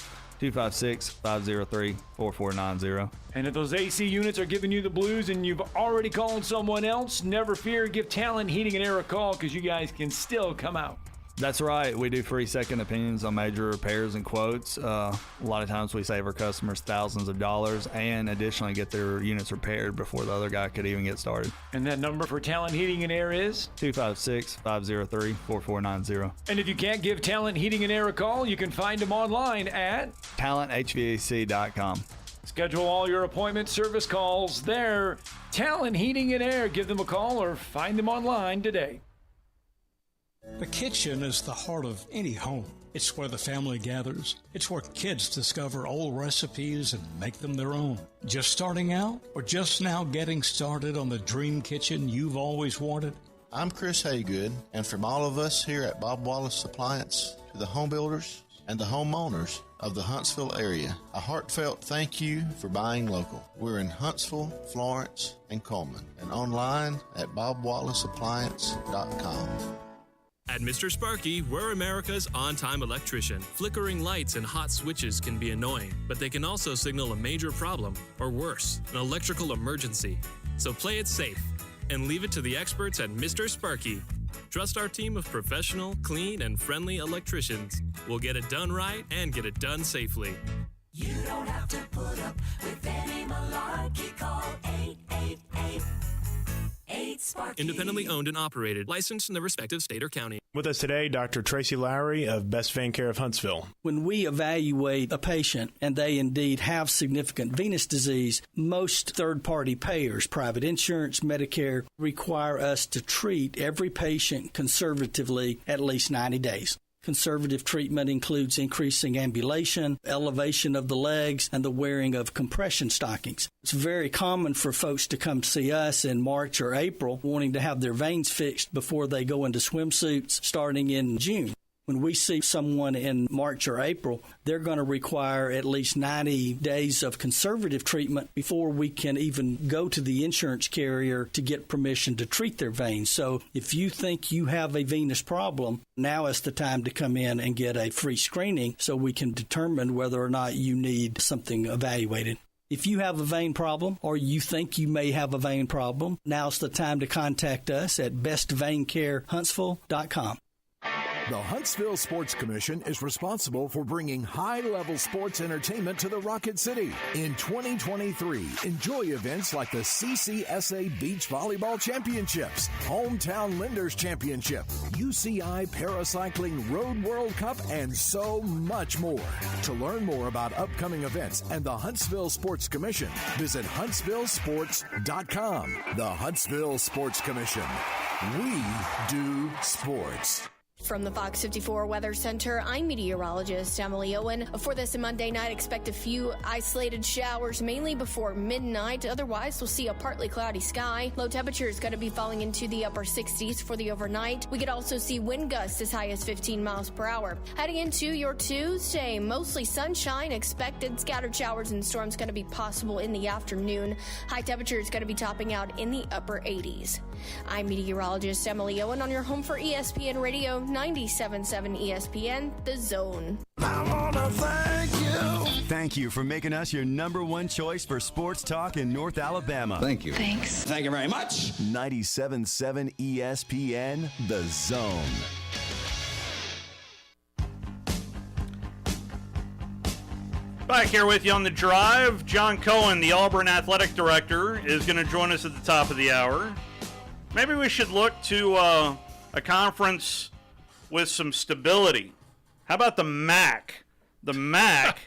256-503-4490. And if those AC units are giving you the blues and you've already called someone else, never fear, give Talent Heating and Air a call, because you guys can still come out. That's right. We do free second opinions on major repairs and quotes. A lot of times we save our customers thousands of dollars and additionally get their units repaired before the other guy could even get started. And that number for Talent Heating and Air is? 256-503-4490. And if you can't give Talent Heating and Air a call, you can find them online at talenthvac.com. Schedule all your appointment service calls there. Talent Heating and Air. Give them a call or find them online today. The kitchen is the heart of any home. It's where the family gathers. It's where kids discover old recipes and make them their own. Just starting out or just now getting started on the dream kitchen you've always wanted? I'm Chris Haygood, and from all of us here at Bob Wallace Appliance to the home builders and the homeowners of the Huntsville area, a heartfelt thank you for buying local. We're in Huntsville, Florence, and Coleman, and online at bobwallaceappliance.com. At Mr. Sparky, we're America's on-time electrician. Flickering lights and hot switches can be annoying, but they can also signal a major problem, or worse, an electrical emergency. So play it safe and leave it to the experts at Mr. Sparky. Trust our team of professional, clean, and friendly electricians. We'll get it done right and get it done safely. You don't have to put up with any malarkey. Call 888-8-SPARKY. Independently owned and operated, licensed in the respective state or county. With us today, Dr. Tracy Lowry of Best Vein Care of Huntsville. When we evaluate a patient and they indeed have significant venous disease, most third-party payers, private insurance, Medicare, require us to treat every patient conservatively at least 90 days. Conservative treatment includes increasing ambulation, elevation of the legs, and the wearing of compression stockings. It's very common for folks to come see us in March or April wanting to have their veins fixed before they go into swimsuits starting in June. When we see someone in March or April, they're going to require at least 90 days of conservative treatment before we can even go to the insurance carrier to get permission to treat their veins. So if you think you have a venous problem, now is the time to come in and get a free screening so we can determine whether or not you need something evaluated. If you have a vein problem or you think you may have a vein problem, now's the time to contact us at bestveincarehuntsville.com. The Huntsville Sports Commission is responsible for bringing high-level sports entertainment to the Rocket City. In 2023, enjoy events like the CCSA Beach Volleyball Championships, Hometown Lenders Championship, UCI Paracycling Road World Cup, and so much more. To learn more about upcoming events and the Huntsville Sports Commission, visit huntsvillesports.com. The Huntsville Sports Commission. We do sports. From the Fox 54 Weather Center, I'm meteorologist Emily Owen. For this Monday night, expect a few isolated showers, mainly before midnight. Otherwise, we'll see a partly cloudy sky. Low temperature is going to be falling into the upper 60s for the overnight. We could also see wind gusts as high as 15 miles per hour. Heading into your Tuesday, mostly sunshine expected. Scattered showers and storms going to be possible in the afternoon. High temperature is going to be topping out in the upper 80s. I'm meteorologist Emily Owen on your home for ESPN Radio 97.7 ESPN, The Zone. I want to thank you. Thank you for making us your number one choice for sports talk in North Alabama. Thank you. Thanks. Thank you very much. 97.7 ESPN, The Zone. Back here with you on The Drive. John Cohen, the Auburn Athletic Director, is going to join us at the top of the hour. Maybe we should look to a conference with some stability. How about the MAC? The MAC,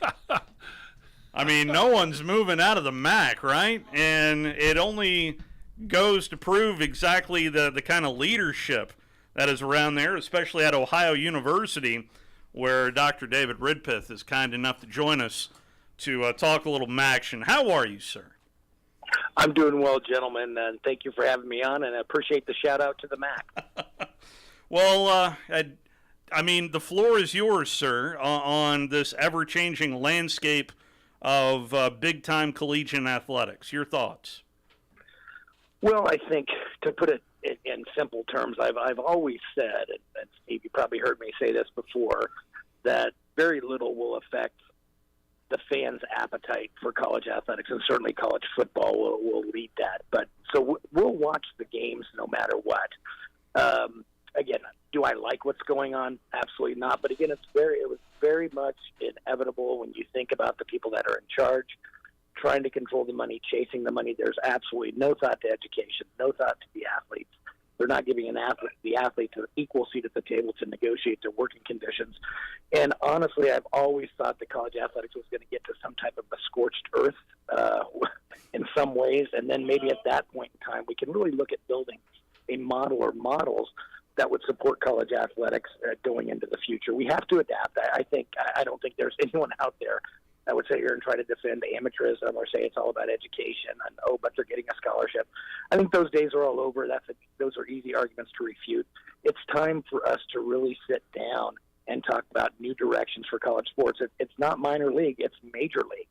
I mean, no one's moving out of the MAC, right? And it only goes to prove exactly the kind of leadership that is around there, especially at Ohio University, where Dr. David Ridpeth is kind enough to join us to talk a little MACtion. How are you, sir? I'm doing well, gentlemen, and thank you for having me on, and I appreciate the shout-out to the MAC. Well, I mean, the floor is yours, sir, on this ever-changing landscape of big-time collegiate athletics. Your thoughts? Well, I think, to put it in simple terms, I've always said, and Steve, you probably heard me say this before, that very little will affect the fans' appetite for college athletics, and certainly college football will lead that. But so we'll watch the games no matter what. Again, do I like what's going on? Absolutely not. But again, it was very much inevitable when you think about the people that are in charge, trying to control the money, chasing the money. There's absolutely no thought to education, no thought to the athletes. They're not giving the athletes an equal seat at the table to negotiate their working conditions. And honestly, I've always thought that college athletics was going to get to some type of a scorched earth in some ways. And then maybe at that point in time, we can really look at building a model or models that would support college athletics going into the future. We have to adapt. I don't think there's anyone out there that would sit here and try to defend amateurism or say it's all about education and, but they're getting a scholarship. I think those days are all over. Those are easy arguments to refute. It's time for us to really sit down and talk about new directions for college sports. It's not minor league, it's major league,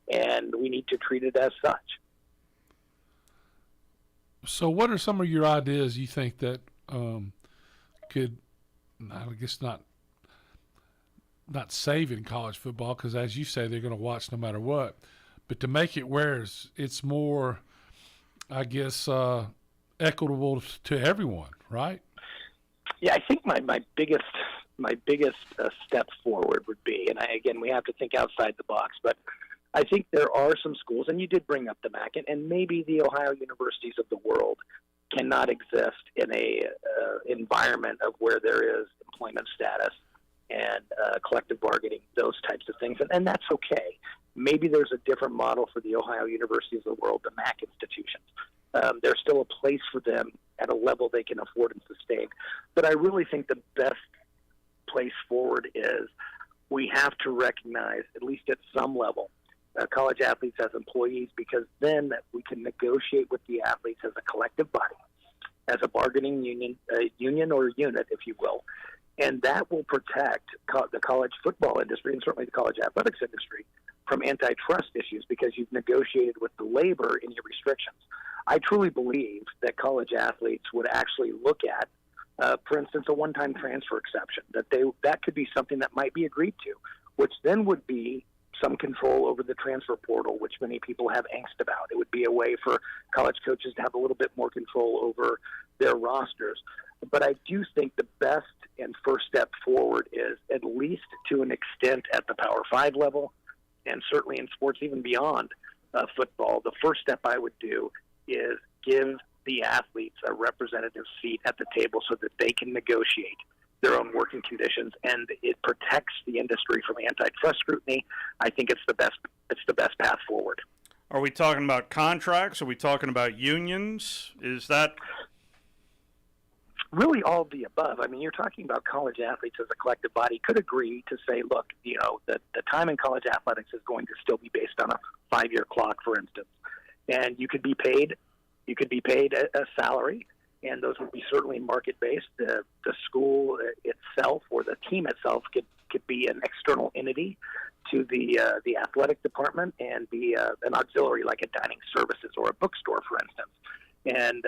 and we need to treat it as such. So what are some of your ideas you think that could, I guess not saving college football, because as you say, they're going to watch no matter what, but to make it where it's more, I guess, equitable to everyone, right? Yeah, I think my biggest step forward would be, and again, we have to think outside the box, but I think there are some schools, and you did bring up the MAC, and maybe the Ohio universities of the world cannot exist in a environment of where there is employment status and collective bargaining, those types of things, and that's okay. Maybe there's a different model for the Ohio universities of the world, the MAC institutions. There's still a place for them at a level they can afford and sustain. But I really think the best place forward is we have to recognize, at least at some level, college athletes as employees, because then we can negotiate with the athletes as a collective body, as a bargaining union or unit, if you will, And that will protect the college football industry and certainly the college athletics industry from antitrust issues because you've negotiated with the labor any restrictions. I truly believe that college athletes would actually look at, for instance, a one-time transfer exception, that could be something that might be agreed to, which then would be some control over the transfer portal, which many people have angst about. It would be a way for college coaches to have a little bit more control over their rosters. But I do think the best and first step forward is, at least to an extent at the Power 5 level, and certainly in sports even beyond football, the first step I would do is give the athletes a representative seat at the table so that they can negotiate their own working conditions, and it protects the industry from antitrust scrutiny. I think it's the best path forward. Are we talking about contracts? Are we talking about unions? Is that really all of the above? I mean, you're talking about college athletes as a collective body could agree to say, look, the time in college athletics is going to still be based on a 5-year clock, for instance, and you could be paid a salary, and those would be certainly market-based. The school itself or the team itself could be an external entity to the athletic department and be an auxiliary like a dining services or a bookstore, for instance. And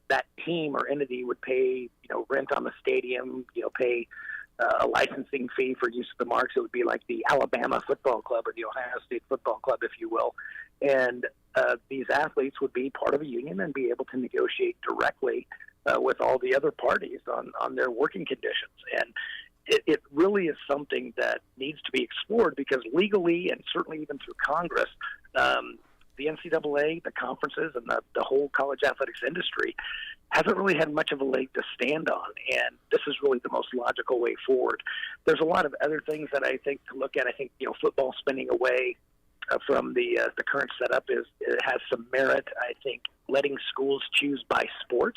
that team or entity would pay rent on the stadium, pay a licensing fee for use of the marks. It would be like the Alabama Football Club or the Ohio State Football Club, if you will. And these athletes would be part of a union and be able to negotiate directly with all the other parties on their working conditions. And it really is something that needs to be explored because legally and certainly even through Congress, the NCAA, the conferences, and the whole college athletics industry hasn't really had much of a leg to stand on, and this is really the most logical way forward. There's a lot of other things that I think to look at. I think football spending away from the current setup it has some merit. I think letting schools choose by sport,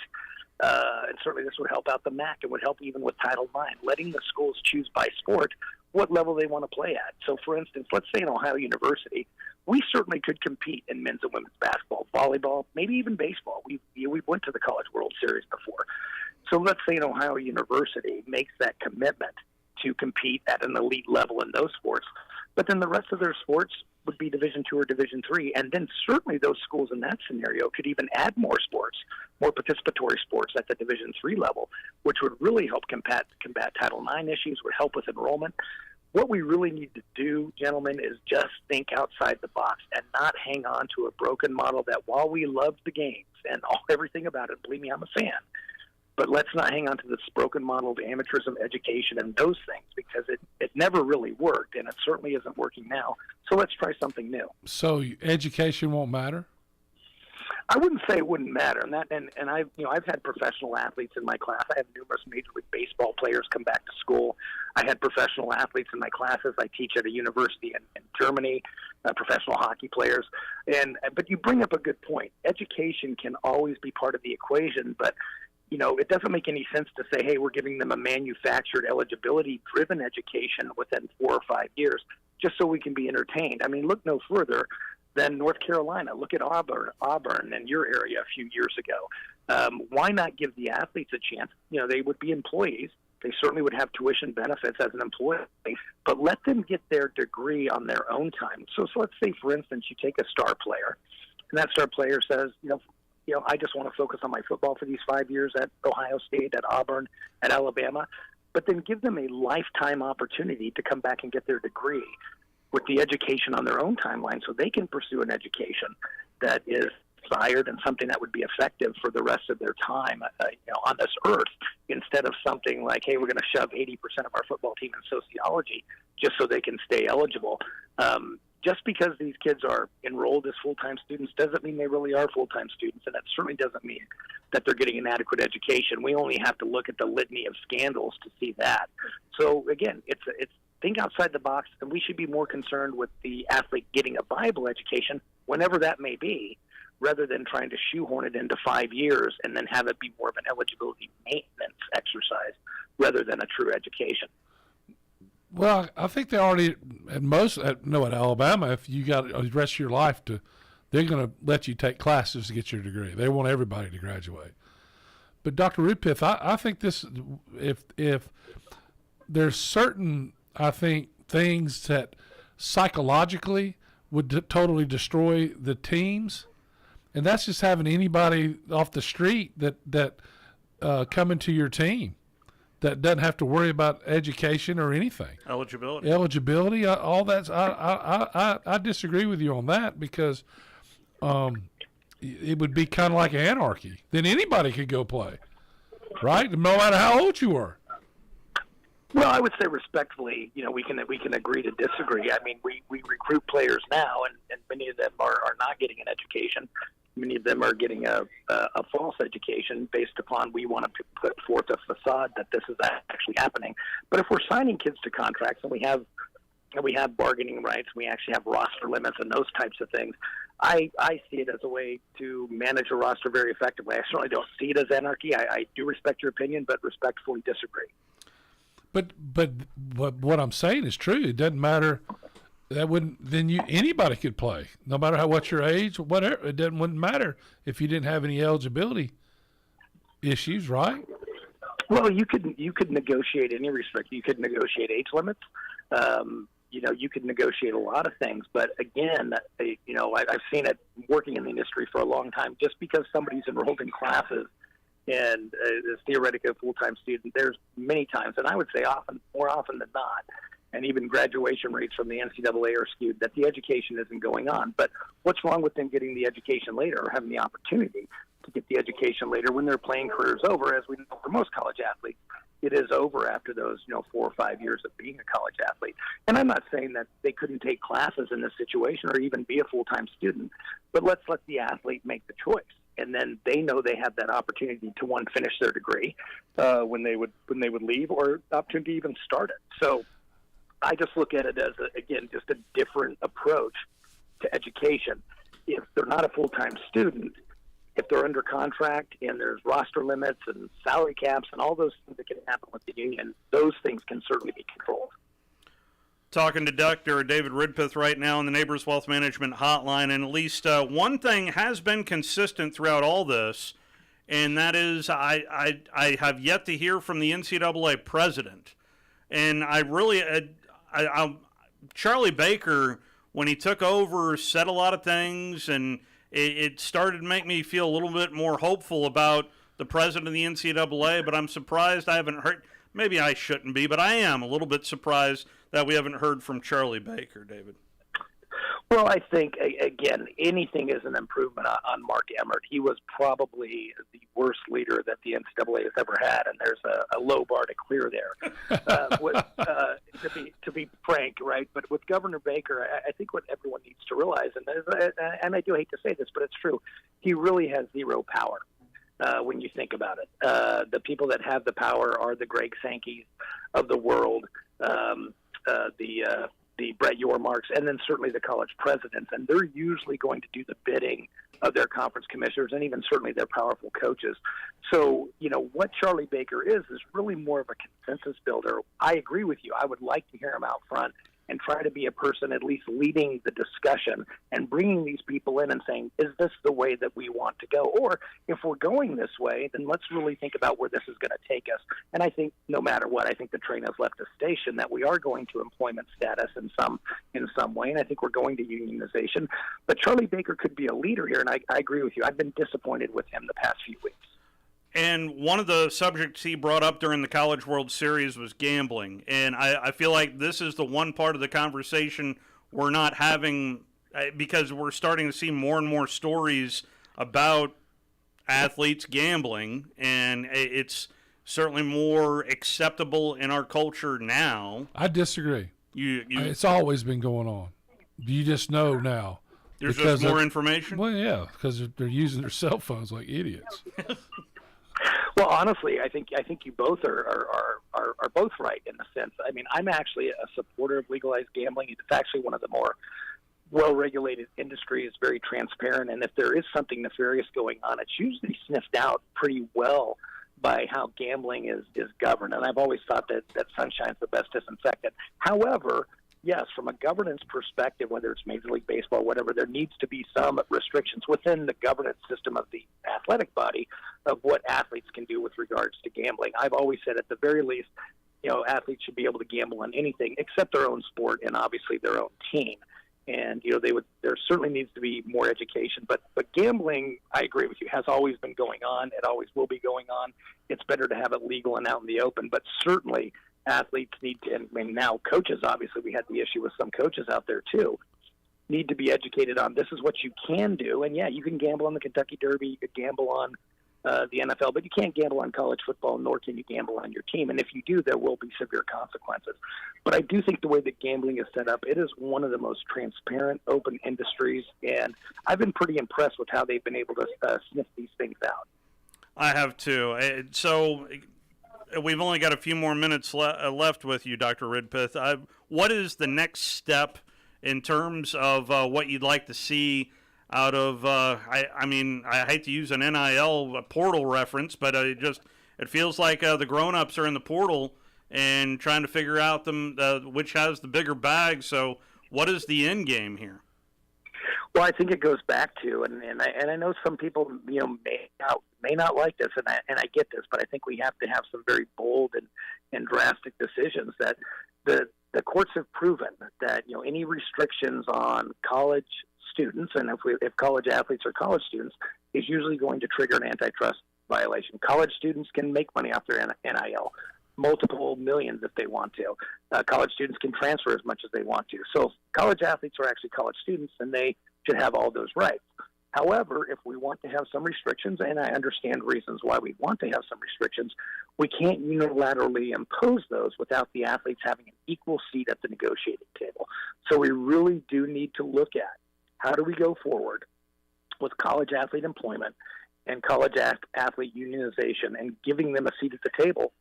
and certainly this would help out the MAC. It would help even with Title IX, letting the schools choose by sport what level they want to play at. So, for instance, let's say in Ohio University, we certainly could compete in men's and women's basketball, volleyball, maybe even baseball. We went to the College World Series before. So let's say in Ohio University makes that commitment to compete at an elite level in those sports, but then the rest of their sports would be Division II or Division III, and then certainly those schools in that scenario could even add more sports, more participatory sports at the Division III level, which would really help combat Title IX issues, would help with enrollment. What we really need to do, gentlemen, is just think outside the box and not hang on to a broken model that while we love the games and everything about it, believe me, I'm a fan, but let's not hang on to this broken model of amateurism, education, and those things because it never really worked, and it certainly isn't working now. So let's try something new. So education won't matter? I wouldn't say it wouldn't matter, and I've had professional athletes in my class. I have numerous Major League Baseball players come back to school. I had professional athletes in my classes. I teach at a university in Germany, professional hockey players. But you bring up a good point. Education can always be part of the equation, but it doesn't make any sense to say, hey, we're giving them a manufactured eligibility-driven education within 4 or 5 years just so we can be entertained. I mean, look no further than North Carolina. Look at Auburn and your area a few years ago. Why not give the athletes a chance? They would be employees. They certainly would have tuition benefits as an employee, but let them get their degree on their own time. So let's say, for instance, you take a star player, and that star player says, I just want to focus on my football for these 5 years at Ohio State, at Auburn, at Alabama, but then give them a lifetime opportunity to come back and get their degree with the education on their own timeline so they can pursue an education that is desired and something that would be effective for the rest of their time on this earth, instead of something like, hey, we're going to shove 80% of our football team in sociology just so they can stay eligible. Just because these kids are enrolled as full-time students doesn't mean they really are full-time students, and that certainly doesn't mean that they're getting an adequate education. We only have to look at the litany of scandals to see that. So, again, it's think outside the box, and we should be more concerned with the athlete getting a viable education, whenever that may be, rather than trying to shoehorn it into 5 years and then have it be more of an eligibility maintenance exercise rather than a true education. Well, I think they already, at Alabama, if you got the rest of your life they're going to let you take classes to get your degree. They want everybody to graduate. But Dr. Rudpith, I think this, if there's certain, I think, things that psychologically would totally destroy the teams, and that's just having anybody off the street that come into your team that doesn't have to worry about education or anything. Eligibility, all that's. I disagree with you on that because it would be kind of like anarchy. Then anybody could go play, right? No matter how old you were. Well, I would say respectfully, we can agree to disagree. I mean, we recruit players now, and many of them are not getting an education. Many of them are getting a false education based upon we want to put forth a facade that this is actually happening. But if we're signing kids to contracts and we have bargaining rights, we actually have roster limits and those types of things, I see it as a way to manage a roster very effectively. I certainly don't see it as anarchy. I do respect your opinion, but respectfully disagree. But what I'm saying is true. It doesn't matter. That wouldn't anybody could play, no matter what's your age, whatever. It wouldn't matter if you didn't have any eligibility issues, right? Well, you could negotiate any restrict. You could negotiate age limits. You could negotiate a lot of things. But again, I've seen it working in the industry for a long time. Just because somebody's enrolled in classes and is theoretically a full-time student, there's many times, and I would say more often than not, and even graduation rates from the NCAA are skewed, that the education isn't going on. But what's wrong with them getting the education later or having the opportunity to get the education later when their playing career is over? As we know for most college athletes, it is over after those 4 or 5 years of being a college athlete. And I'm not saying that they couldn't take classes in this situation or even be a full-time student, but let's let the athlete make the choice. And then they know they have that opportunity to, one, finish their degree when they would leave, or opportunity to even start it. So I just look at it as, just a different approach to education. If they're not a full-time student, if they're under contract and there's roster limits and salary caps and all those things that can happen with the union, those things can certainly be controlled. Talking to Dr. David Rudpith right now on the Neighbors Wealth Management Hotline, and at least one thing has been consistent throughout all this, and that is I have yet to hear from the NCAA president. And I really, Charlie Baker, when he took over, said a lot of things, and it started to make me feel a little bit more hopeful about the president of the NCAA, but I'm surprised I haven't heard. Maybe I shouldn't be, but I am a little bit surprised that we haven't heard from Charlie Baker, David. Well, I think, again, anything is an improvement on Mark Emmert. He was probably the worst leader that the NCAA has ever had, and there's a low bar to clear there, to be frank, right? But with Governor Baker, I think what everyone needs to realize, and I do hate to say this, but it's true, he really has zero power. When you think about it, the people that have the power are the Greg Sankeys of the world, the Brett Yormarks, and then certainly the college presidents. And they're usually going to do the bidding of their conference commissioners and even certainly their powerful coaches. So, what Charlie Baker is really more of a consensus builder. I agree with you. I would like to hear him out front and try to be a person at least leading the discussion and bringing these people in and saying, is this the way that we want to go? Or if we're going this way, then let's really think about where this is going to take us. And I think no matter what, I think the train has left the station, that we are going to employment status in some way, and I think we're going to unionization. But Charlie Baker could be a leader here, and I agree with you. I've been disappointed with him the past few weeks. And one of the subjects he brought up during the College World Series was gambling. And I feel like this is the one part of the conversation we're not having, because we're starting to see more and more stories about athletes gambling. And it's certainly more acceptable in our culture now. I disagree. It's always been going on. You just know now. There's just more information? Well, yeah, because they're using their cell phones like idiots. Well, honestly, I think you both are both right in a sense. I mean, I'm actually a supporter of legalized gambling. It's actually one of the more well-regulated industries, very transparent, and if there is something nefarious going on, it's usually sniffed out pretty well by how gambling is governed. And I've always thought that sunshine's the best disinfectant. However, yes, from a governance perspective, whether it's Major League Baseball, whatever, there needs to be some restrictions within the governance system of the athletic body of what athletes can do with regards to gambling. I've always said at the very least, athletes should be able to gamble on anything except their own sport and obviously their own team. And, there certainly needs to be more education. But gambling, I agree with you, has always been going on. It always will be going on. It's better to have it legal and out in the open. But certainly athletes need to, and now coaches, obviously we had the issue with some coaches out there too, need to be educated on this is what you can do. And, yeah, you can gamble on the Kentucky Derby. You could gamble on the NFL, but you can't gamble on college football, nor can you gamble on your team. And if you do, there will be severe consequences. But I do think the way that gambling is set up, it is one of the most transparent, open industries, and I've been pretty impressed with how they've been able to sniff these things out. I have too. So we've only got a few more minutes left with you, Dr. Ridpeth. What is the next step in terms of what you'd like to see out of, I hate to use an NIL portal reference, but it feels like the grown-ups are in the portal and trying to figure out which has the bigger bag. So what is the end game here? Well, I think it goes back to, and I know some people, may not like this, and I get this, but I think we have to have some very bold and drastic decisions that the courts have proven that, any restrictions on college students, and if college athletes are college students, is usually going to trigger an antitrust violation. College students can make money off their NIL, multiple millions if they want to. College students can transfer as much as they want to. So college athletes are actually college students, and they should have all those rights. However, if we want to have some restrictions, and I understand reasons why we want to have some restrictions, we can't unilaterally impose those without the athletes having an equal seat at the negotiating table. So we really do need to look at how do we go forward with college athlete employment and college athlete unionization and giving them a seat at the table.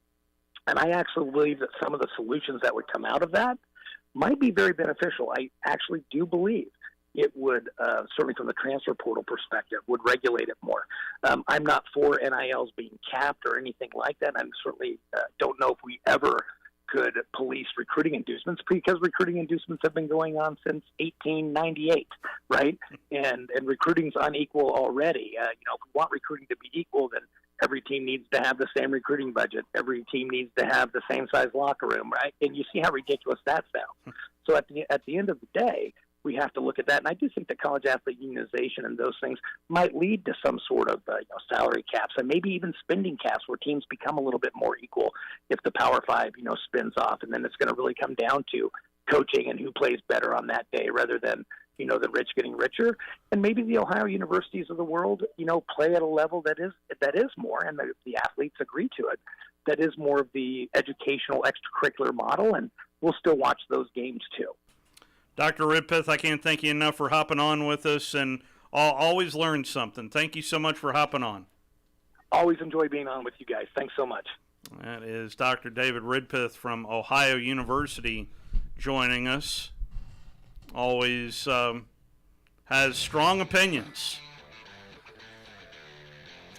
And I actually believe that some of the solutions that would come out of that might be very beneficial. I actually do believe it would, certainly from the transfer portal perspective, would regulate it more. I'm not for NILs being capped or anything like that. I certainly don't know if we ever could police recruiting inducements, because recruiting inducements have been going on since 1898, right? And recruiting's unequal already. If we want recruiting to be equal, then every team needs to have the same recruiting budget. Every team needs to have the same size locker room, right? And you see how ridiculous that sounds. So at the end of the day, we have to look at that. And I do think that college athlete unionization and those things might lead to some sort of salary caps and maybe even spending caps where teams become a little bit more equal if the Power Five, spins off. And then it's going to really come down to coaching and who plays better on that day rather than, the rich getting richer. And maybe the Ohio universities of the world, play at a level that is more, and the athletes agree to it, that is more of the educational extracurricular model. And we'll still watch those games too. Dr. Ridpeth, I can't thank you enough for hopping on with us, and I'll always learn something. Thank you so much for hopping on. Always enjoy being on with you guys. Thanks so much. That is Dr. David Ridpeth from Ohio University joining us. Always has strong opinions.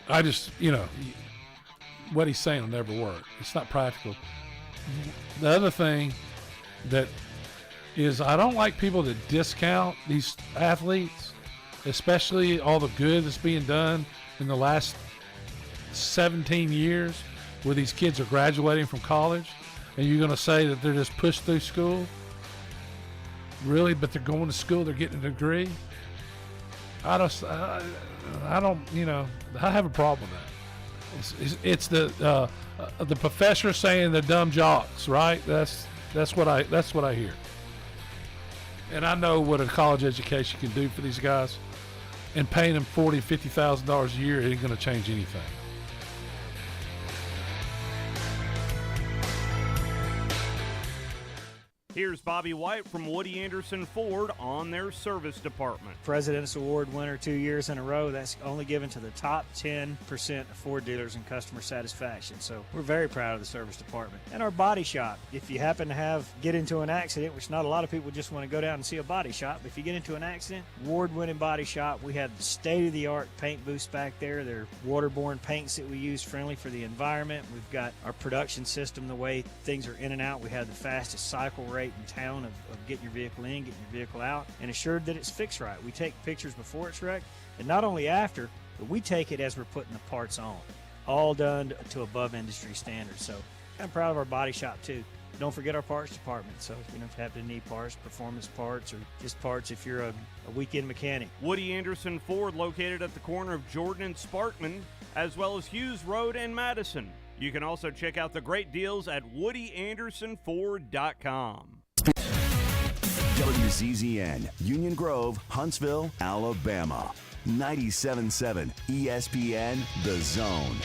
I just, what he's saying will never work. It's not practical. The other thing that is, I don't like people to discount these athletes, especially all the good that's being done in the last 17 years where these kids are graduating from college, and you're going to say that they're just pushed through school? Really? But they're going to school, they're getting a degree? I don't, I have a problem with that. It's the professor saying they're dumb jocks, right? That's what I hear. And I know what a college education can do for these guys, and paying them $40,000, $50,000 a year ain't going to change anything. Here's Bobby White from Woody Anderson Ford on their service department. President's Award winner 2 years in a row. That's only given to the top 10% of Ford dealers in customer satisfaction. So we're very proud of the service department. And our body shop. If you happen to get into an accident, which not a lot of people just want to go down and see a body shop, but if you get into an accident, award-winning body shop. We have state-of-the-art paint booths back there. They're waterborne paints that we use, friendly for the environment. We've got our production system, the way things are in and out. We have the fastest cycle rate rate in town of getting your vehicle in, getting your vehicle out, and assured that it's fixed right. We take pictures before it's wrecked, and not only after, but we take it as we're putting the parts on. All done to above industry standards. So I'm proud of our body shop, too. Don't forget our parts department. So if you don't have to need parts, performance parts, or just parts if you're a weekend mechanic. Woody Anderson Ford, located at the corner of Jordan and Sparkman, as well as Hughes Road and Madison. You can also check out the great deals at WoodyAndersonFord.com. WZZN, Union Grove, Huntsville, Alabama. 97.7 ESPN, The Zone.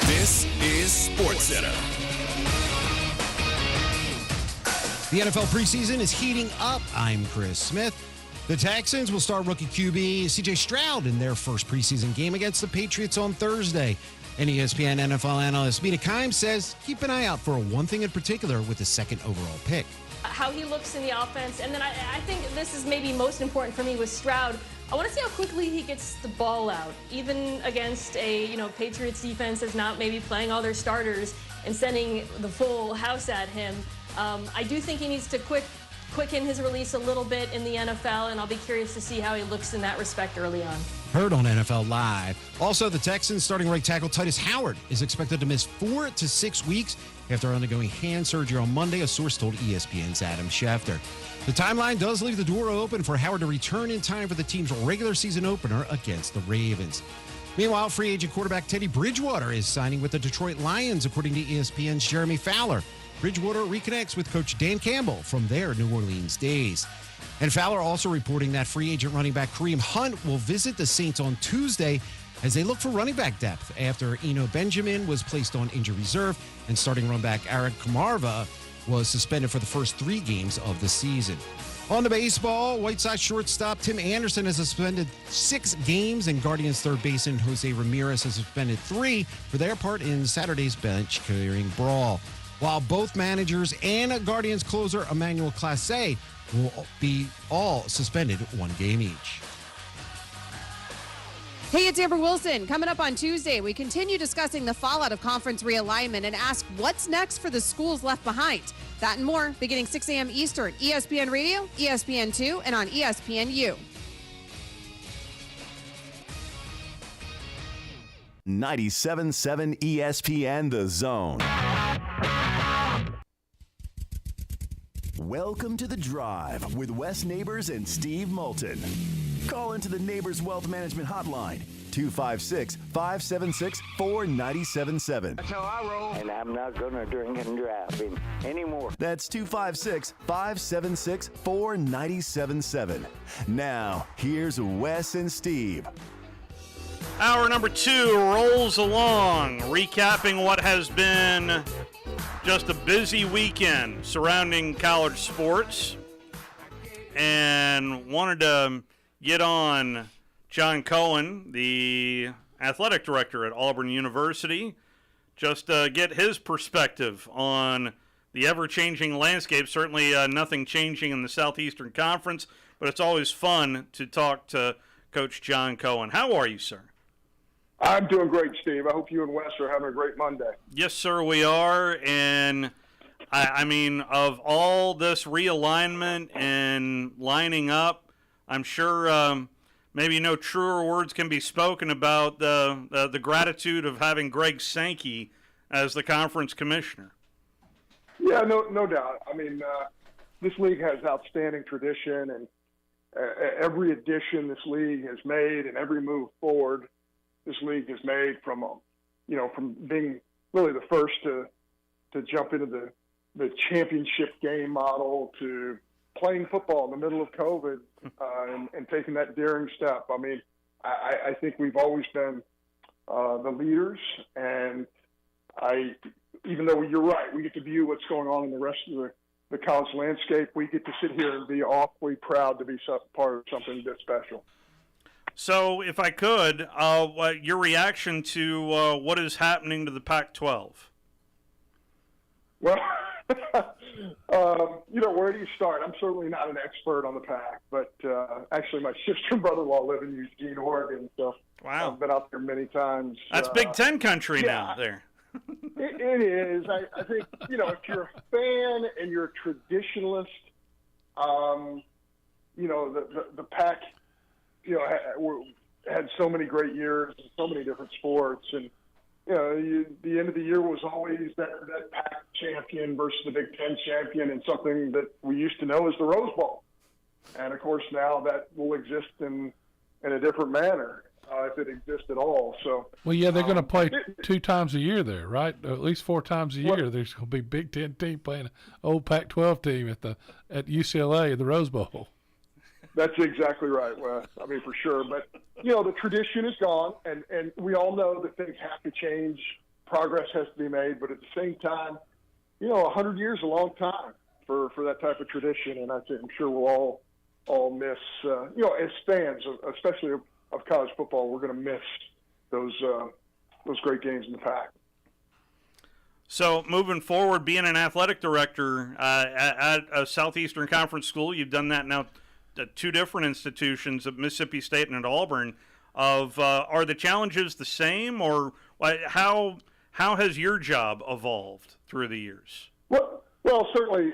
This is SportsCenter. The NFL preseason is heating up. I'm Chris Smith. The Texans will start rookie QB C.J. Stroud in their first preseason game against the Patriots on Thursday. And ESPN NFL analyst Mina Kimes says keep an eye out for one thing in particular with the second overall pick. How he looks in the offense, and then I think this is maybe most important for me with Stroud. I want to see how quickly he gets the ball out, even against a Patriots defense that's not maybe playing all their starters and sending the full house at him. I do think he needs to quicken his release a little bit in the NFL, and I'll be curious to see how he looks in that respect early on. Heard on NFL Live. Also, the Texans starting right tackle Titus Howard is expected to miss 4 to 6 weeks after undergoing hand surgery on Monday, a source told ESPN's Adam Schefter. The timeline does leave the door open for Howard to return in time for the team's regular season opener against the Ravens. Meanwhile, free agent quarterback Teddy Bridgewater is signing with the Detroit Lions, according to ESPN's Jeremy Fowler. Bridgewater reconnects with coach Dan Campbell from their New Orleans days. And Fowler also reporting that free agent running back Kareem Hunt will visit the Saints on Tuesday as they look for running back depth after Eno Benjamin was placed on injury reserve and starting running back Eric Camarva was suspended for the first 3 games of the season. On to baseball, White Sox shortstop Tim Anderson has suspended 6 games, and Guardians third baseman Jose Ramirez has suspended 3 for their part in Saturday's bench-clearing brawl. While both managers and Guardians closer Emmanuel Clase will be all suspended 1 game each. Hey, it's Amber Wilson. Coming up on Tuesday, we continue discussing the fallout of conference realignment and ask what's next for the schools left behind. That and more beginning 6 a.m. Eastern, ESPN Radio, ESPN2, and on ESPNU. 97.7 ESPN, The Zone. Welcome to The Drive with Wes Neighbors and Steve Moulton. Call into the Neighbors Wealth Management Hotline, 256-576-4977. That's how I roll. And I'm not going to drink and drive anymore. That's 256-576-4977. Now, here's Wes and Steve. Hour number 2 rolls along, recapping what has been just a busy weekend surrounding college sports. And wanted to get on John Cohen, the athletic director at Auburn University, just get his perspective on the ever-changing landscape. Certainly nothing changing in the Southeastern Conference, but it's always fun to talk to Coach John Cohen. How are you, sir? I'm doing great, Steve. I hope you and Wes are having a great Monday. Yes, sir, we are. And, I mean, of all this realignment and lining up, I'm sure maybe no truer words can be spoken about the gratitude of having Greg Sankey as the conference commissioner. Yeah, no doubt. I mean, this league has outstanding tradition, and every addition this league has made and every move forward this league has made from being really the first to jump into the championship game model to playing football in the middle of COVID and taking that daring step. I mean, I think we've always been the leaders, and even though you're right, we get to view what's going on in the rest of the college landscape, we get to sit here and be awfully proud to be part of something this special. So, if I could, your reaction to what is happening to the Pac-12? Well, where do you start? I'm certainly not an expert on the Pac, but actually my sister and brother-in-law live in Eugene, Oregon, so wow. I've been out there many times. That's Big Ten country now there. It is. I think, if you're a fan and you're a traditionalist, the Pac, had so many great years in so many different sports. And, the end of the year was always that Pac champion versus the Big Ten champion, and something that we used to know as the Rose Bowl. And, of course, now that will exist in a different manner, if it exists at all. So, well, yeah, they're going to play 2 times a year there, right? At least 4 times a year. There's going to be Big Ten team playing an old Pac-12 team at UCLA at the Rose Bowl. That's exactly right, Wes. I mean, for sure. But, the tradition is gone, and we all know that things have to change. Progress has to be made. But at the same time, 100 years is a long time for that type of tradition. And I'm sure we'll all miss, as fans, especially of college football, we're going to miss those great games in the Pac. So moving forward, being an athletic director at a Southeastern Conference school, you've done that now at 2 different institutions, at Mississippi State and at Auburn. Are the challenges the same, or how has your job evolved through the years? Well, certainly,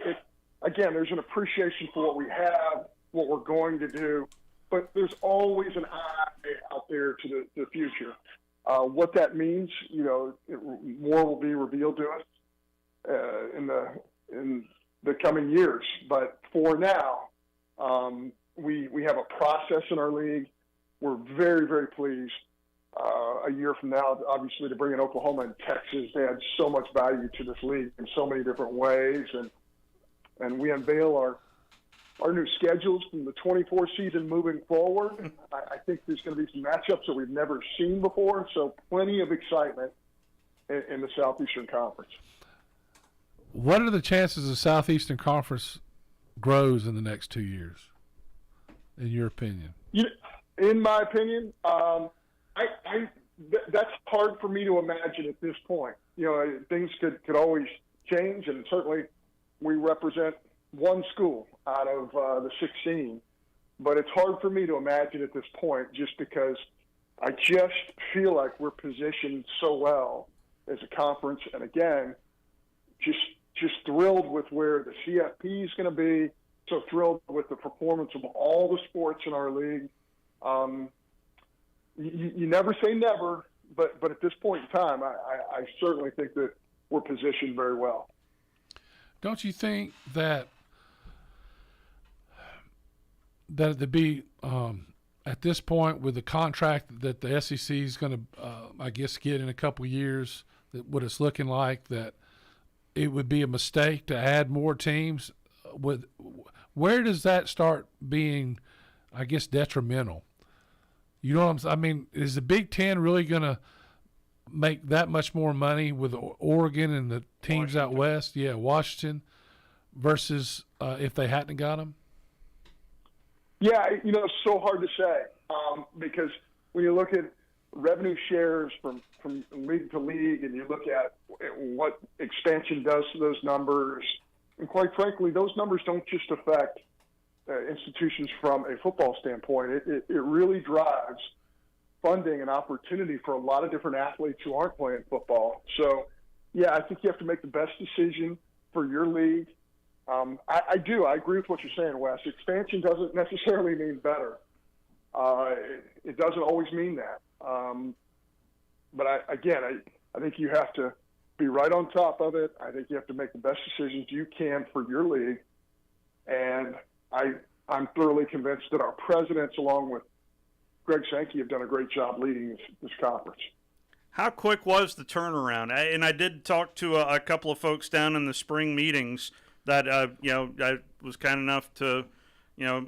there's an appreciation for what we have, what we're going to do, but there's always an eye out there to the future. What that means, more will be revealed to us in the coming years. But for now, we have a process in our league. We're very, very pleased. A year from now, obviously, to bring in Oklahoma and Texas, they add so much value to this league in so many different ways. And we unveil our new schedules from the 24 season moving forward. I think there's going to be some matchups that we've never seen before, so plenty of excitement in the Southeastern Conference. What are the chances the Southeastern Conference grows in the next 2 years, in your opinion? In my opinion, that's hard for me to imagine at this point. Things could always change, and certainly we represent one school out of the 16, but it's hard for me to imagine at this point, just because I just feel like we're positioned so well as a conference, and again, just thrilled with where the CFP is going to be, so thrilled with the performance of all the sports in our league. You never say never, but at this point in time, I certainly think that we're positioned very well. Don't you think that to be at this point with the contract that the SEC is going to, get in a couple of years, that what it's looking like, that it would be a mistake to add more teams? Where does that start being, detrimental? You know what I'm saying? I mean, is the Big Ten really going to make that much more money with Oregon and the teams out west? Yeah, Washington, versus if they hadn't got them? Yeah, it's so hard to say because when you look at revenue shares from league to league, and you look at what expansion does to those numbers, and quite frankly, those numbers don't just affect institutions from a football standpoint. It really drives funding and opportunity for a lot of different athletes who aren't playing football. So, yeah, I think you have to make the best decision for your league. I do. I agree with what you're saying, Wes. Expansion doesn't necessarily mean better. It doesn't always mean that. But I think you have to be right on top of it. I think you have to make the best decisions you can for your league. And I'm thoroughly convinced that our presidents, along with Greg Sankey, have done a great job leading this conference. How quick was the turnaround? I did talk to a couple of folks down in the spring meetings that, I was kind enough to,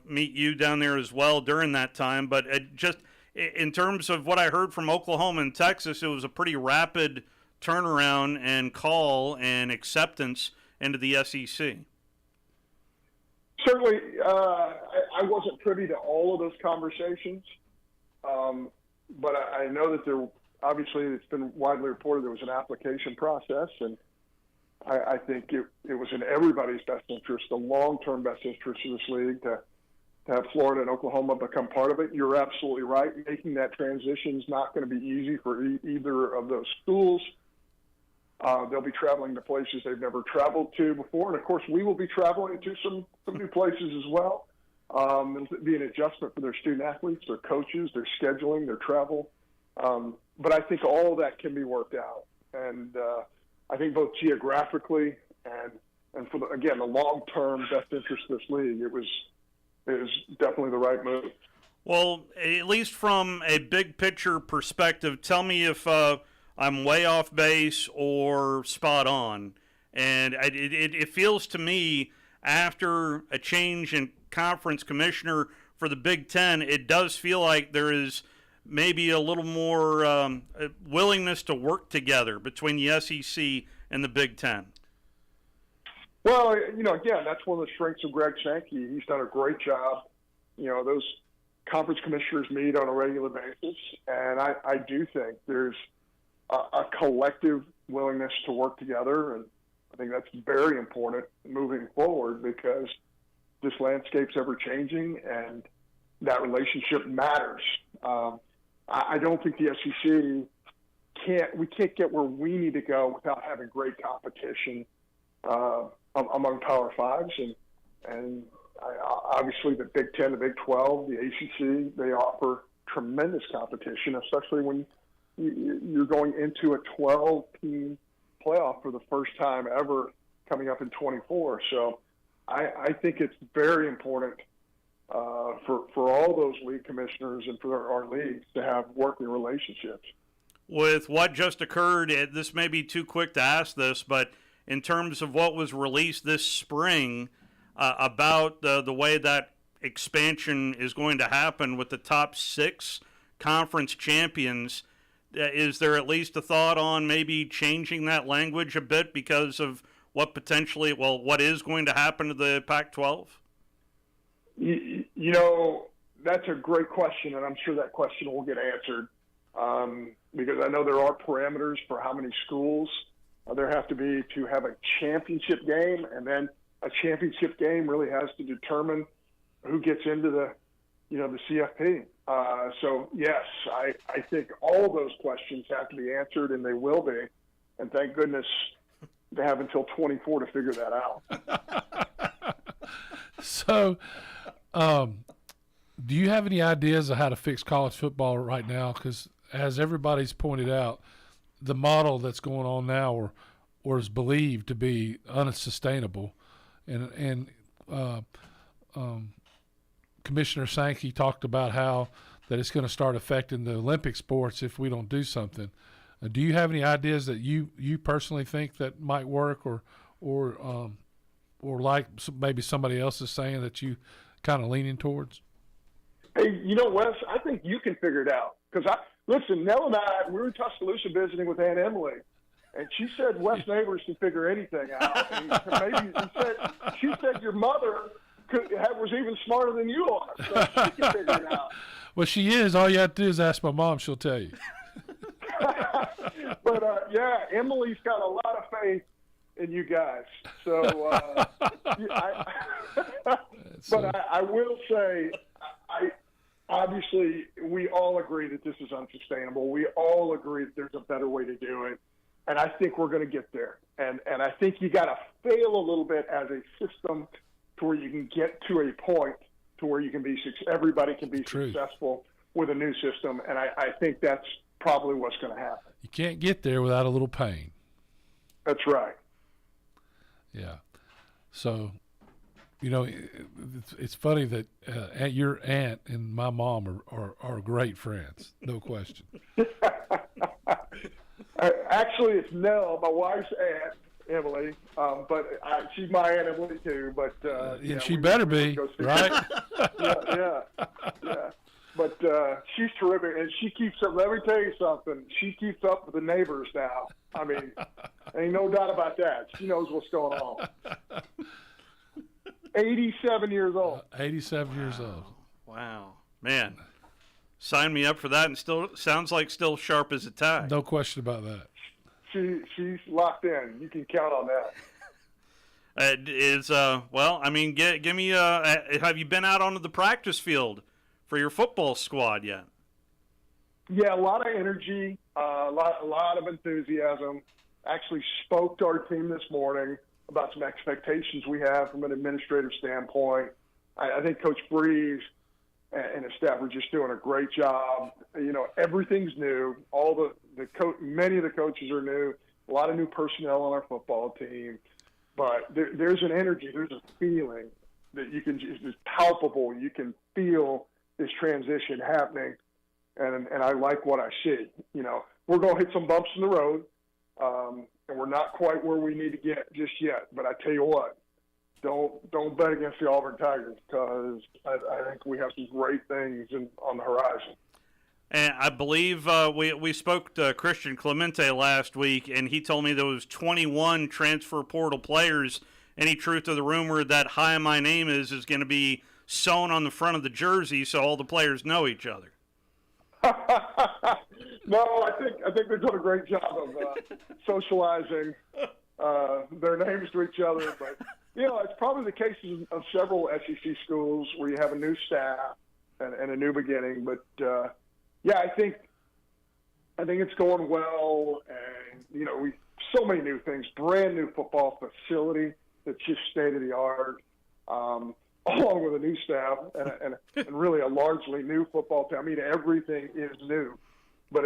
meet you down there as well during that time. But just in terms of what I heard from Oklahoma and Texas, it was a pretty rapid turnaround and call and acceptance into the SEC. Certainly, I wasn't privy to all of those conversations, but I know that obviously it's been widely reported there was an application process, and I think it was in everybody's best interest, the long-term best interest of this league, to have Florida and Oklahoma become part of it. You're absolutely right. Making that transition is not going to be easy for either of those schools. They'll be traveling to places they've never traveled to before. And, of course, we will be traveling to some new places as well. It'll be an adjustment for their student-athletes, their coaches, their scheduling, their travel. But I think all of that can be worked out. And I think both geographically and for, the long-term best interest of this league, it was definitely the right move. Well, at least from a big picture perspective, tell me if I'm way off base or spot on. And it feels to me, after a change in conference commissioner for the Big Ten, it does feel like there is maybe a little more willingness to work together between the SEC and the Big Ten. Well, again, that's one of the strengths of Greg Sankey. He's done a great job. Those conference commissioners meet on a regular basis, and I do think there's a collective willingness to work together, and I think that's very important moving forward because this landscape's ever-changing, and that relationship matters. I don't think the SEC can't get where we need to go without having great competition among Power Fives, and obviously the Big Ten, the Big 12, the ACC, they offer tremendous competition, especially when you're going into a 12-team playoff for the first time ever coming up in 24. So I think it's very important for all those league commissioners and for our leagues to have working relationships. With what just occurred, this may be too quick to ask this, but in terms of what was released this spring about the way that expansion is going to happen with the top 6 conference champions, is there at least a thought on maybe changing that language a bit because of what is going to happen to the Pac-12? That's a great question, and I'm sure that question will get answered because I know there are parameters for how many schools there have to be to have a championship game, and then a championship game really has to determine who gets into the CFP. So, yes, I think all those questions have to be answered, and they will be. And thank goodness they have until 24 to figure that out. So, do you have any ideas of how to fix college football right now? Because as everybody's pointed out, the model that's going on now or is believed to be unsustainable. And Commissioner Sankey talked about how that it's going to start affecting the Olympic sports if we don't do something. Do you have any ideas that you personally think that might work or like maybe somebody else is saying that you kind of leaning towards? Hey, Wes, I think you can figure it out. Because, listen, Nell and I, we were in Tuscaloosa visiting with Aunt Emily, and she said Wes Neighbors can figure anything out. And she said your mother was even smarter than you are, so she can figure it out. Well, she is. All you have to do is ask my mom. She'll tell you. But, Emily's got a lot of faith in you guys. So, I will say, obviously, we all agree that this is unsustainable. We all agree that there's a better way to do it. And I think we're going to get there. And I think you got to fail a little bit as a system to where you can get to a point to where you can be everybody can be successful with a new system. And I think that's probably what's going to happen. You can't get there without a little pain. That's right. Yeah. So, it's funny that your aunt and my mom are great friends, no question. Actually, it's Nell, my wife's aunt, Emily, but she's my Aunt Emily too. But and she better be, right? yeah. But she's terrific, and she keeps up. Let me tell you something. She keeps up with the neighbors now. I mean, ain't no doubt about that. She knows what's going on. 87 years old. 87 years old. Wow, man. Sign me up for that, and still sounds like still sharp as a tack. No question about that. She's locked in. You can count on that. Give me. Have you been out onto the practice field for your football squad yet? Yeah, a lot of energy, a lot of enthusiasm. actually spoke to our team this morning about some expectations we have from an administrative standpoint. I think Coach Breeze and his staff are just doing a great job. You know, everything's new. Many of the coaches are new. A lot of new personnel on our football team. But there's an energy, there's a feeling that you can it's palpable. You can feel this transition happening, and I like what I see. You know, we're going to hit some bumps in the road, and we're not quite where we need to get just yet. But I tell you what, don't bet against the Auburn Tigers, because I think we have some great things on the horizon. And I believe we spoke to Christian Clemente last week, and he told me there was 21 transfer portal players. Any truth to the rumor that "Hi, my name is" going to be sewn on the front of the jersey so all the players know each other? No, I think they're doing a great job of socializing their names to each other. But you know, it's probably the case of several SEC schools where you have a new staff and a new beginning. But yeah, I think it's going well, and you know, so many new things, brand new football facility that's just state of the art, along with a new staff and really a largely new football team. I mean, everything is new, but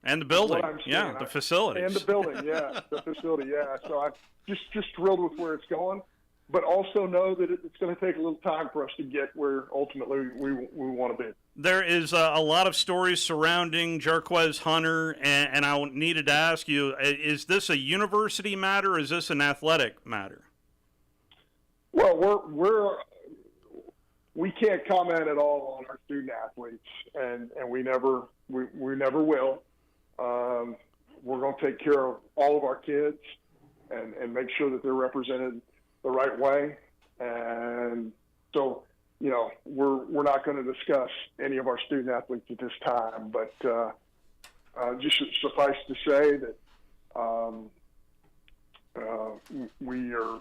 and the building, the facilities, and the building, the facility, So I'm just thrilled with where it's going, but also know that it's going to take a little time for us to get where ultimately we want to be. There is a lot of stories surrounding Jarquez Hunter, and I needed to ask you, is this a university matter or is this an athletic matter? Well, we can't comment at all on our student athletes, and we never will. We're going to take care of all of our kids and make sure that they're represented the right way. And so, you know, we're not going to discuss any of our student athletes at this time, but just suffice to say that we are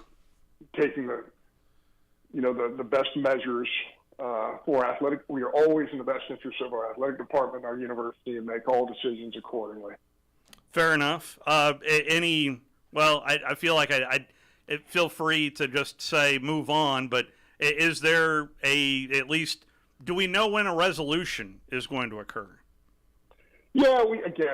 taking the best measures for athletic. We are always in the best interest of our athletic department, our university, and make all decisions accordingly. Fair enough. I feel like I feel free to just say move on, but is there at least, do we know when a resolution is going to occur? Yeah,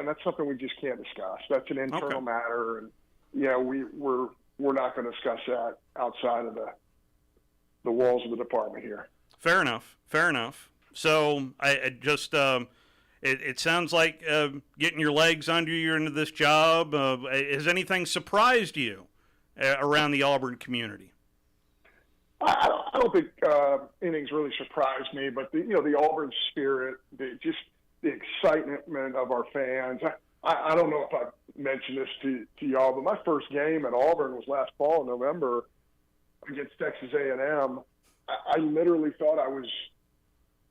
that's something we just can't discuss. That's an internal matter, and we're not going to discuss that outside of the walls of the department here. Fair enough. So I just it sounds like getting your legs under you into this job. Has anything surprised you around the Auburn community? I don't think anything's really surprised me, but the Auburn spirit, the excitement of our fans. I don't know if I mentioned this to y'all, but my first game at Auburn was last fall in November against Texas A&M. I literally thought we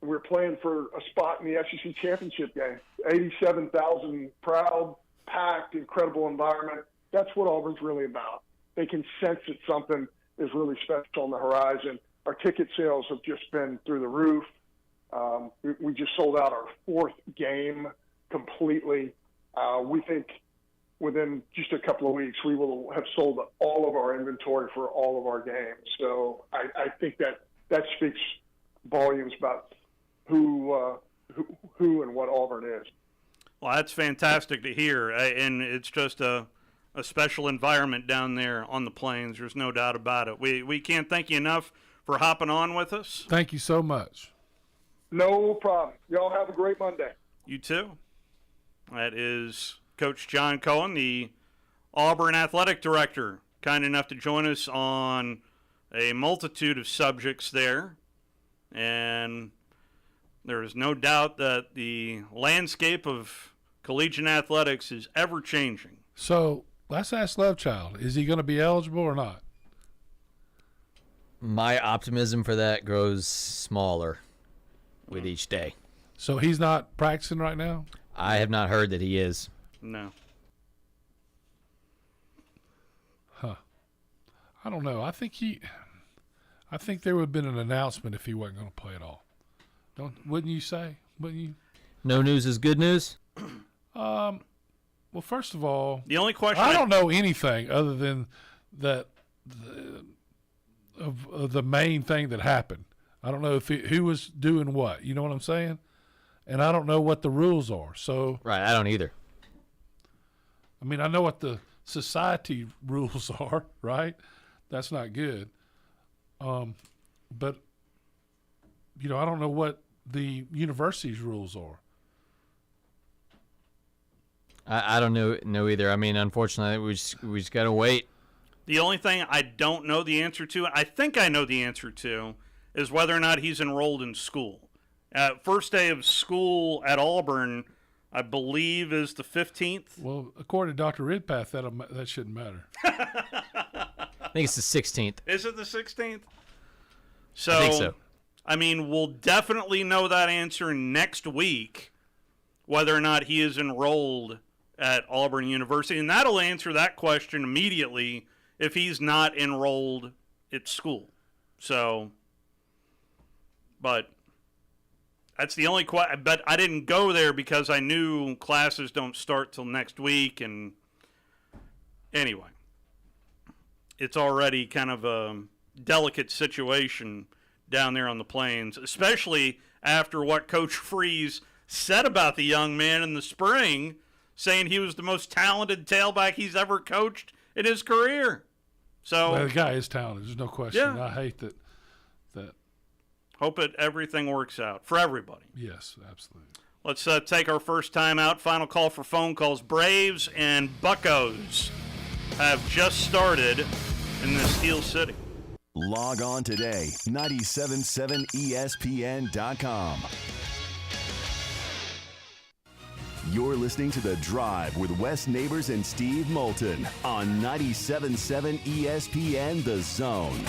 were playing for a spot in the SEC championship game. 87,000 proud, packed, incredible environment. That's what Auburn's really about. They can sense that something is really special on the horizon. Our ticket sales have just been through the roof. We just sold out our fourth game completely. We think within just a couple of weeks we will have sold all of our inventory for all of our games. So I think that speaks volumes about who and what Auburn is. Well, that's fantastic to hear, and it's just a special environment down there on the plains. There's no doubt about it. We can't thank you enough for hopping on with us. Thank you so much. No problem. Y'all have a great Monday. You too. That is Coach John Cohen, the Auburn Athletic Director, kind enough to join us on a multitude of subjects there. And there is no doubt that the landscape of collegiate athletics is ever changing. So let's ask Lovechild, is he going to be eligible or not? My optimism for that grows smaller with each day. So he's not practicing right now? I have not heard that he is. No. Huh. I don't know. I think there would have been an announcement if he wasn't going to play at all. Wouldn't you say? Wouldn't you? No news is good news? Well, first of all, the only question I don't know anything other than that of the main thing that happened. I don't know who was doing what. You know what I'm saying? And I don't know what the rules are. So right, I don't either. I mean, I know what the society rules are. Right? That's not good. But I don't know what the university's rules are. I don't know either. I mean, unfortunately, we just got to wait. The only thing I don't know the answer to, I think I know the answer to, is whether or not he's enrolled in school. First day of school at Auburn, I believe, is the 15th. Well, according to Dr. Ridpath, that shouldn't matter. I think it's the 16th. Is it the 16th? So, I think so. I mean, we'll definitely know that answer next week, whether or not he is enrolled at Auburn University. And that'll answer that question immediately if he's not enrolled at school. So, but that's the only question. But I didn't go there because I knew classes don't start till next week. And anyway, it's already kind of a delicate situation down there on the plains, especially after what Coach Freeze said about the young man in the spring, saying he was the most talented tailback he's ever coached in his career. So the guy is talented. There's no question. Yeah. I hate that. Hope everything works out for everybody. Yes, absolutely. Let's take our first time out. Final call for phone calls. Braves and Buccos have just started in the Steel City. Log on today, 977ESPN.com. You're listening to The Drive with Wes Neighbors and Steve Moulton on 97.7 ESPN The Zone.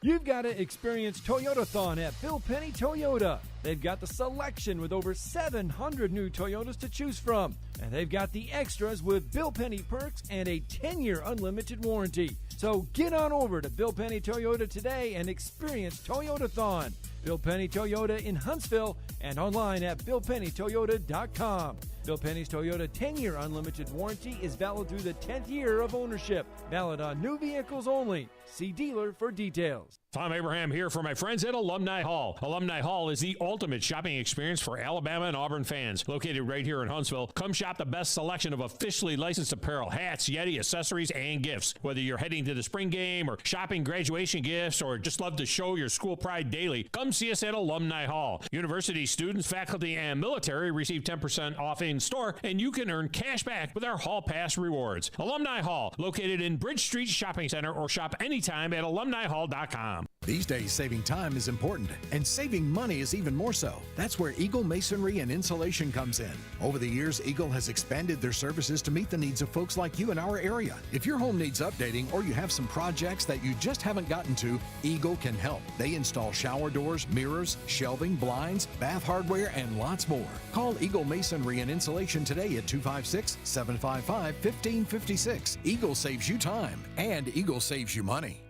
You've got to experience Toyota-thon at Bill Penny Toyota. They've got the selection with over 700 new Toyotas to choose from. And they've got the extras with Bill Penny perks and a 10-year unlimited warranty. So get on over to Bill Penny Toyota today and experience Toyota-thon. Bill Penny Toyota in Huntsville and online at BillPennyToyota.com. Bill Penny's Toyota 10-year unlimited warranty is valid through the 10th year of ownership. Valid on new vehicles only. See dealer for details. Tom Abraham here for my friends at Alumni Hall. Alumni Hall is the ultimate shopping experience for Alabama and Auburn fans. Located right here in Huntsville, come shop the best selection of officially licensed apparel, hats, Yeti, accessories, and gifts. Whether you're heading to the spring game or shopping graduation gifts or just love to show your school pride daily, come see us at Alumni Hall. University students, faculty, and military receive 10% off in store, and you can earn cash back with our Hall Pass rewards. Alumni Hall, located in Bridge Street Shopping Center, or shop anytime at alumnihall.com. These days, saving time is important, and saving money is even more so. That's where Eagle Masonry and Insulation comes in. Over the years, Eagle has expanded their services to meet the needs of folks like you in our area. If your home needs updating or you have some projects that you just haven't gotten to, Eagle can help. They install shower doors, mirrors, shelving, blinds, bath hardware, and lots more. Call Eagle Masonry and Insulation today at 256-755-1556. Eagle saves you time, and Eagle saves you money.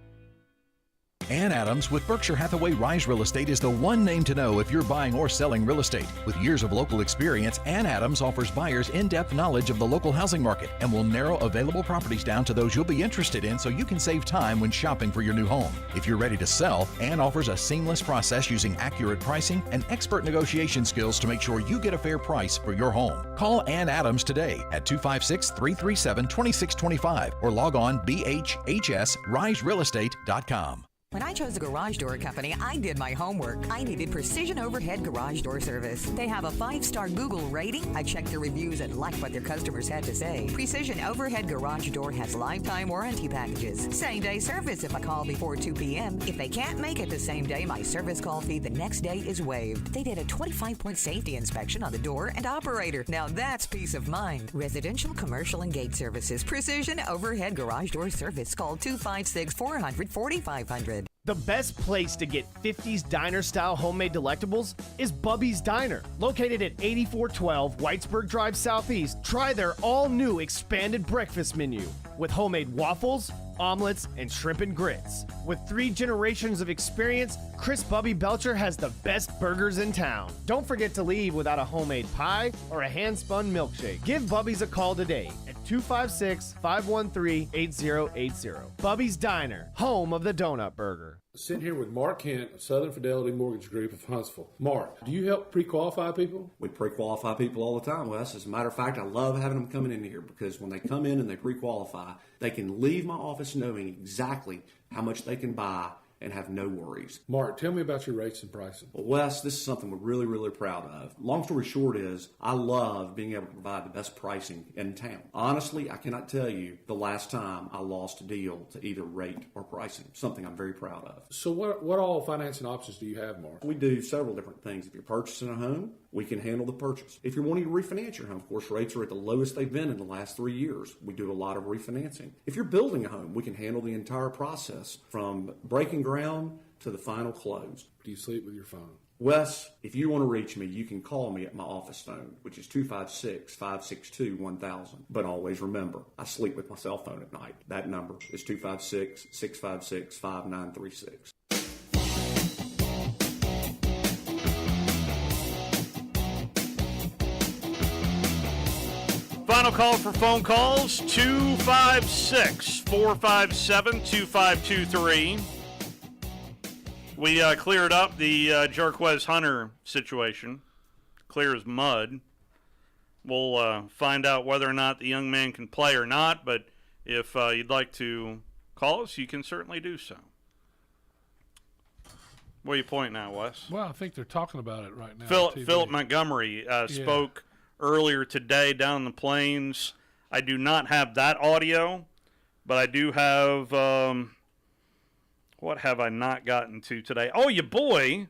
Ann Adams with Berkshire Hathaway Rise Real Estate is the one name to know if you're buying or selling real estate. With years of local experience, Ann Adams offers buyers in-depth knowledge of the local housing market and will narrow available properties down to those you'll be interested in so you can save time when shopping for your new home. If you're ready to sell, Ann offers a seamless process using accurate pricing and expert negotiation skills to make sure you get a fair price for your home. Call Ann Adams today at 256-337-2625 or log on bhhsriserealestate.com. When I chose a garage door company, I did my homework. I needed Precision Overhead Garage Door Service. They have a 5-star Google rating. I checked their reviews and liked what their customers had to say. Precision Overhead Garage Door has lifetime warranty packages. Same-day service if I call before 2 p.m. If they can't make it the same day, my service call fee the next day is waived. They did a 25-point safety inspection on the door and operator. Now that's peace of mind. Residential, commercial, and gate services. Precision Overhead Garage Door Service. Call 256-400-4500. The best place to get 50s diner-style homemade delectables is Bubby's Diner. Located at 8412 Whitesburg Drive Southeast, try their all-new expanded breakfast menu with homemade waffles, omelets, and shrimp and grits. With 3 generations of experience, Chris Bubby Belcher has the best burgers in town. Don't forget to leave without a homemade pie or a hand-spun milkshake. Give Bubby's a call today at 256-513-8080. Bubby's Diner, home of the donut burger. Sitting here with Mark Kent of Southern Fidelity Mortgage Group of Huntsville. Mark, do you help pre-qualify people? We pre-qualify people all the time, Wes. As a matter of fact, I love having them coming in here because when they come in and they pre-qualify, they can leave my office knowing exactly how much they can buy and have no worries. Mark, tell me about your rates and pricing. Well, Wes, this is something we're really, really proud of. Long story short is I love being able to provide the best pricing in town. Honestly, I cannot tell you the last time I lost a deal to either rate or pricing, something I'm very proud of. So what all financing options do you have, Mark? We do several different things. If you're purchasing a home, we can handle the purchase. If you're wanting to refinance your home, of course, rates are at the lowest they've been in the last 3 years. We do a lot of refinancing. If you're building a home, we can handle the entire process from breaking ground to the final close. Do you sleep with your phone? Wes, if you want to reach me, you can call me at my office phone, which is 256-562-1000. But always remember, I sleep with my cell phone at night. That number is 256-656-5936. Final call for phone calls, 256-457-2523. We cleared up the Jarquez Hunter situation, clear as mud. We'll find out whether or not the young man can play or not, but if you'd like to call us, you can certainly do so. Where are you pointing at, Wes? Well, I think they're talking about it right now. Philip Montgomery spoke earlier today down in the Plains. I do not have that audio, but I do have what have I not gotten to today? Oh, your boy,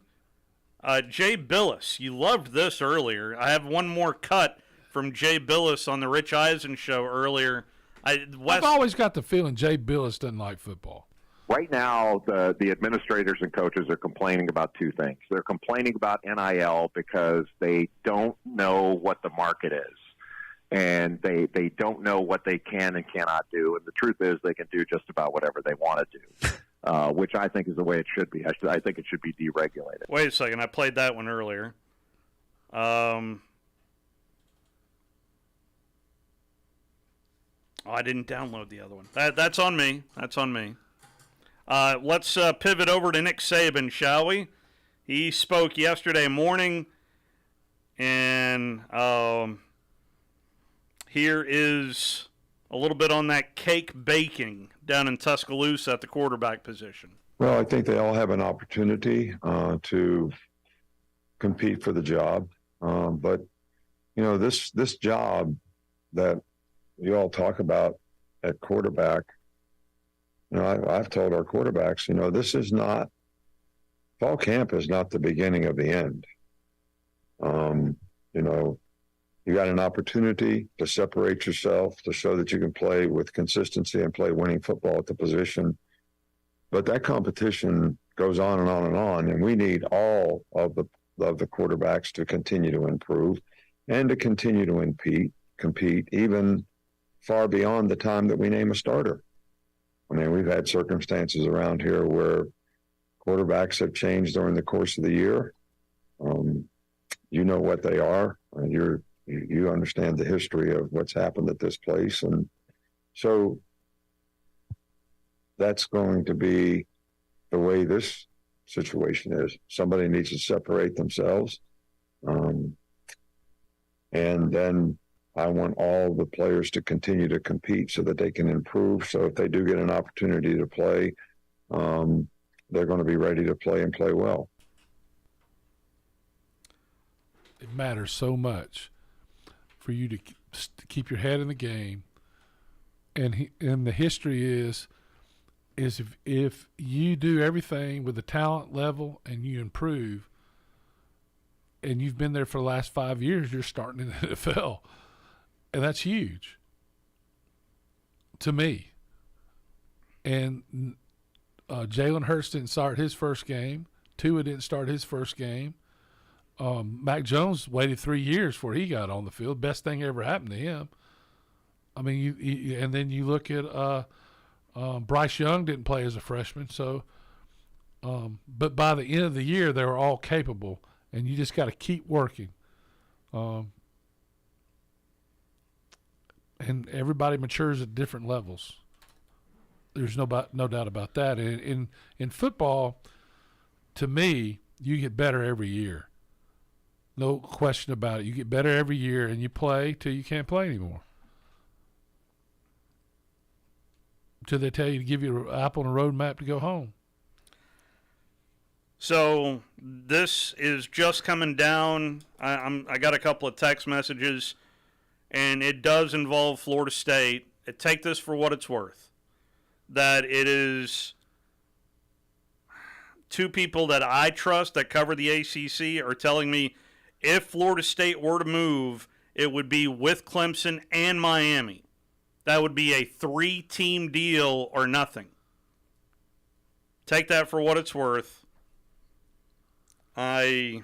Jay Billis. You loved this earlier. I have one more cut from Jay Billis on the Rich Eisen show earlier. I've always got the feeling Jay Billis doesn't like football. Right now, the administrators and coaches are complaining about two things. They're complaining about NIL because they don't know what the market is. And they don't know what they can and cannot do. And the truth is they can do just about whatever they want to do, which I think is the way it should be. I think it should be deregulated. Wait a second. I played that one earlier. I didn't download the other one. That's on me. That's on me. Let's pivot over to Nick Saban, shall we? He spoke yesterday morning, and here is a little bit on that cake baking down in Tuscaloosa at the quarterback position. Well, I think they all have an opportunity to compete for the job. But, you know, this job that you all talk about at quarterback, you know, I've told our quarterbacks, you know, this is not – fall camp is not the beginning of the end. You know, you got an opportunity to separate yourself, to show that you can play with consistency and play winning football at the position. But that competition goes on and on and on, and we need all of the quarterbacks to continue to improve and to continue to compete even far beyond the time that we name a starter. I mean, we've had circumstances around here where quarterbacks have changed during the course of the year. You know what they are. You understand the history of what's happened at this place. And so that's going to be the way this situation is. Somebody needs to separate themselves. And then I want all the players to continue to compete so that they can improve. So if they do get an opportunity to play, they're going to be ready to play and play well. It matters so much for you to keep your head in the game. And the history is if you do everything with the talent level and you improve, and you've been there for the last 5 years, you're starting in the NFL. And that's huge to me. And Jalen Hurts didn't start his first game. Tua didn't start his first game. Mac Jones waited 3 years before he got on the field. Best thing ever happened to him. I mean, and then you look at Bryce Young didn't play as a freshman, so but by the end of the year, they were all capable, and you just got to keep working. And everybody matures at different levels. There's no doubt about that. In football, to me, you get better every year. No question about it. You get better every year, and you play till you can't play anymore. Till they tell you to give you an apple and a road map to go home. So this is just coming down. I got a couple of text messages, and it does involve Florida State. Take this for what it's worth. That it is two people that I trust that cover the ACC are telling me if Florida State were to move, it would be with Clemson and Miami. That would be a 3-team deal or nothing. Take that for what it's worth. I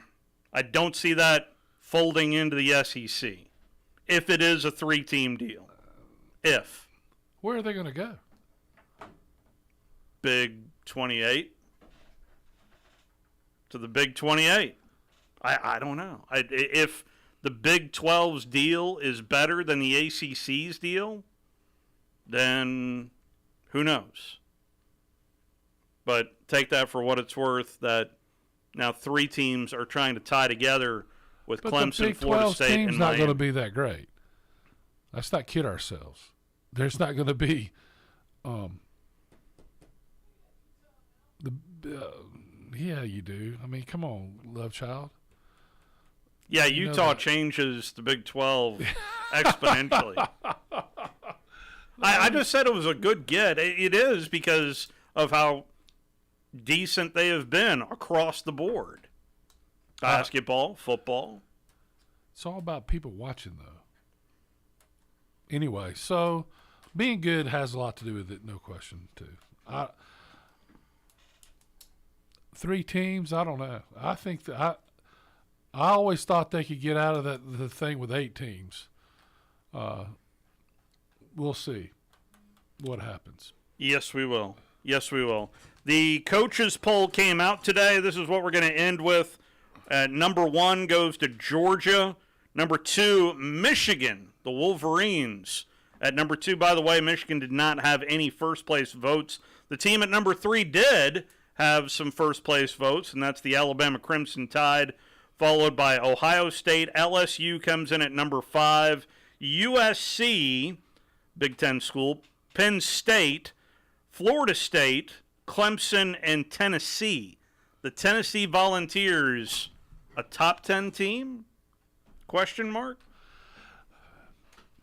don't see that folding into the SEC if it is a 3-team deal. If. Where are they going to go? Big 28. To the Big 28. I don't know. If the Big 12's deal is better than the ACC's deal, then who knows? But take that for what it's worth, that now 3 teams are trying to tie together with Clemson, Florida State, and Miami. Team's not going to be that great. Let's not kid ourselves. There's not going to be yeah, you do. I mean, come on, love child. Yeah, Utah changes the Big 12 exponentially. I just said it was a good get. It is because of how decent they have been across the board. Basketball, football. It's all about people watching, though. Anyway, so being good has a lot to do with it, no question, too. 3 teams, I don't know. I think that I always thought they could get out of the thing with 8 teams. We'll see what happens. Yes, we will. Yes, we will. The coaches poll came out today. This is what we're going to end with. Number 1 goes to Georgia. Number 2, Michigan, the Wolverines. At number 2, by the way, Michigan did not have any first-place votes. The team at number 3 did have some first-place votes, and that's the Alabama Crimson Tide, followed by Ohio State. LSU comes in at number 5. USC, Big Ten school, Penn State, Florida State, Clemson, and Tennessee. The Tennessee Volunteers, a top 10 team? Question mark?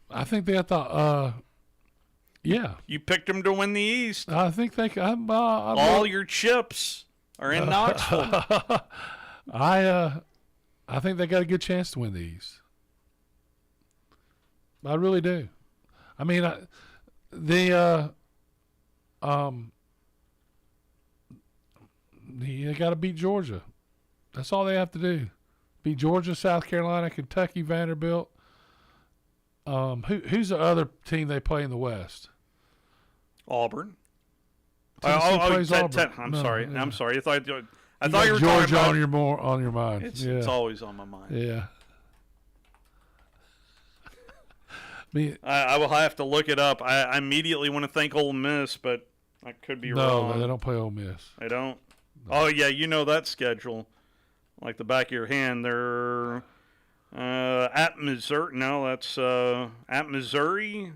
I think they thought, yeah. You picked them to win the East. I think they can. All your chips are in Knoxville. I think they got a good chance to win the East. I really do. I mean, they got to beat Georgia. That's all they have to do. Beat Georgia, South Carolina, Kentucky, Vanderbilt. Who's the other team they play in the West? Auburn. Auburn. I'm sorry. Yeah. I'm sorry. I thought you were Georgia talking about on your mind. It's always on my mind. Yeah. I will have to look it up. I immediately want to think Ole Miss, but I could be wrong. No, they don't play Ole Miss. They don't? No. Oh, yeah, you know that schedule like the back of your hand. They're at Missouri. No, that's at Missouri,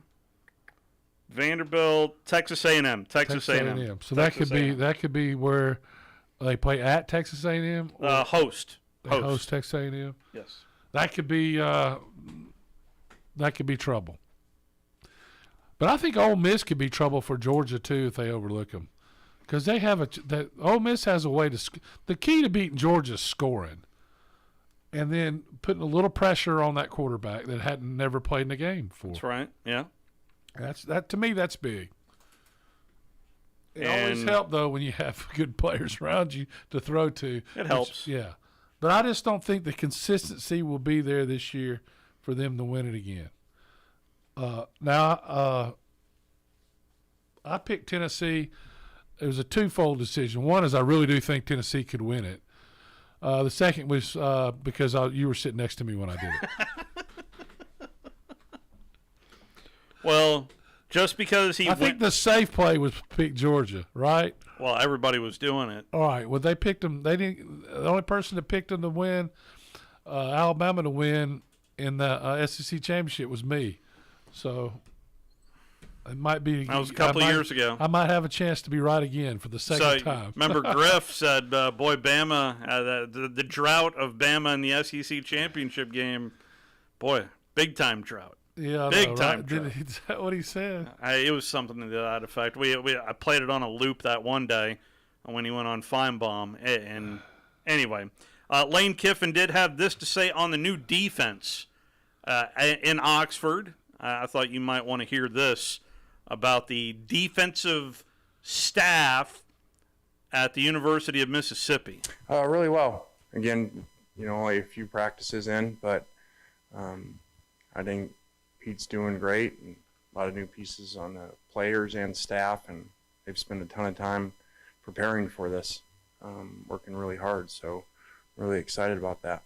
Vanderbilt, Texas A&M. Texas A&M. So that could be where they play at Texas A&M. Host. They host Texas A&M. Yes. That could be trouble. But I think Ole Miss could be trouble for Georgia too if they overlook them, because they have that Ole Miss has a way to. The key to beating Georgia is scoring, and then putting a little pressure on that quarterback that hadn't never played in a game before. That's right. Yeah. That to me, that's big. It always helps though when you have good players around you to throw to. It helps. Yeah, but I just don't think the consistency will be there this year for them to win it again. Now, I picked Tennessee. It was a twofold decision. One is I really do think Tennessee could win it. The second was because you were sitting next to me when I did it. Well, just because I think the safe play was pick Georgia, right? Well, everybody was doing it. All right. Well, they picked them. They didn't. The only person that picked them to win, Alabama to win in the SEC championship was me. So it might be. That was a couple of years ago. I might have a chance to be right again for the second time. Remember, Griff said, "Boy, Bama, the drought of Bama in the SEC championship game, boy, big time drought." Yeah, big time. Right? Is that what he said? It was something to that effect. I played it on a loop that one day when he went on Feinbaum. And anyway, Lane Kiffin did have this to say on the new defense in Oxford. I thought you might want to hear this about the defensive staff at the University of Mississippi. Really well. Again, only a few practices in, but I think Pete's doing great, and a lot of new pieces on the players and staff, and they've spent a ton of time preparing for this, working really hard. So really excited about that.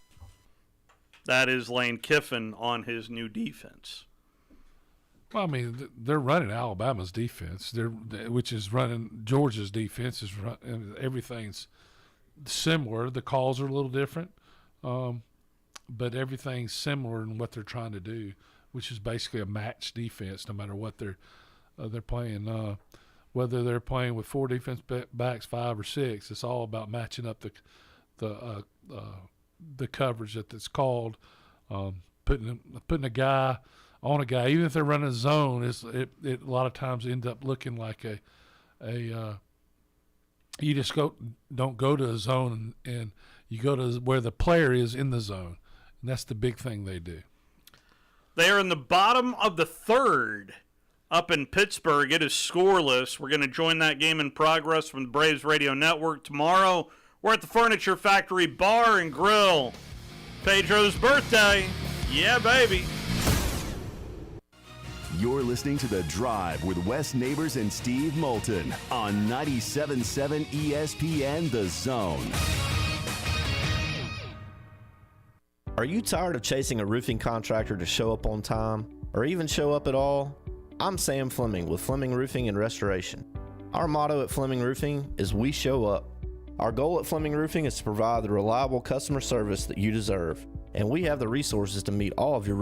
That is Lane Kiffin on his new defense. Well, I mean, they're running Alabama's defense, which is running Georgia's defense, and everything's similar. The calls are a little different, but everything's similar in what they're trying to do, which is basically a match defense, no matter what they're playing. Whether they're playing with 4 defense backs, 5 or 6, it's all about matching up the coverage that's called, putting a guy on a guy, even if they're running a zone. It a lot of times ends up looking like you just don't go to a zone and you go to where the player is in the zone, and that's the big thing they do. They are in the bottom of the third up in Pittsburgh. It is scoreless. We're going to join that game in progress from the Braves Radio Network tomorrow. We're at the Furniture Factory Bar and Grill. Pedro's birthday. Yeah, baby. You're listening to The Drive with Wes Neighbors and Steve Moulton on 97.7 ESPN The Zone. Are you tired of chasing a roofing contractor to show up on time or even show up at all? I'm Sam Fleming with Fleming Roofing and Restoration. Our motto at Fleming Roofing is we show up. Our goal at Fleming Roofing is to provide the reliable customer service that you deserve, and we have the resources to meet all of your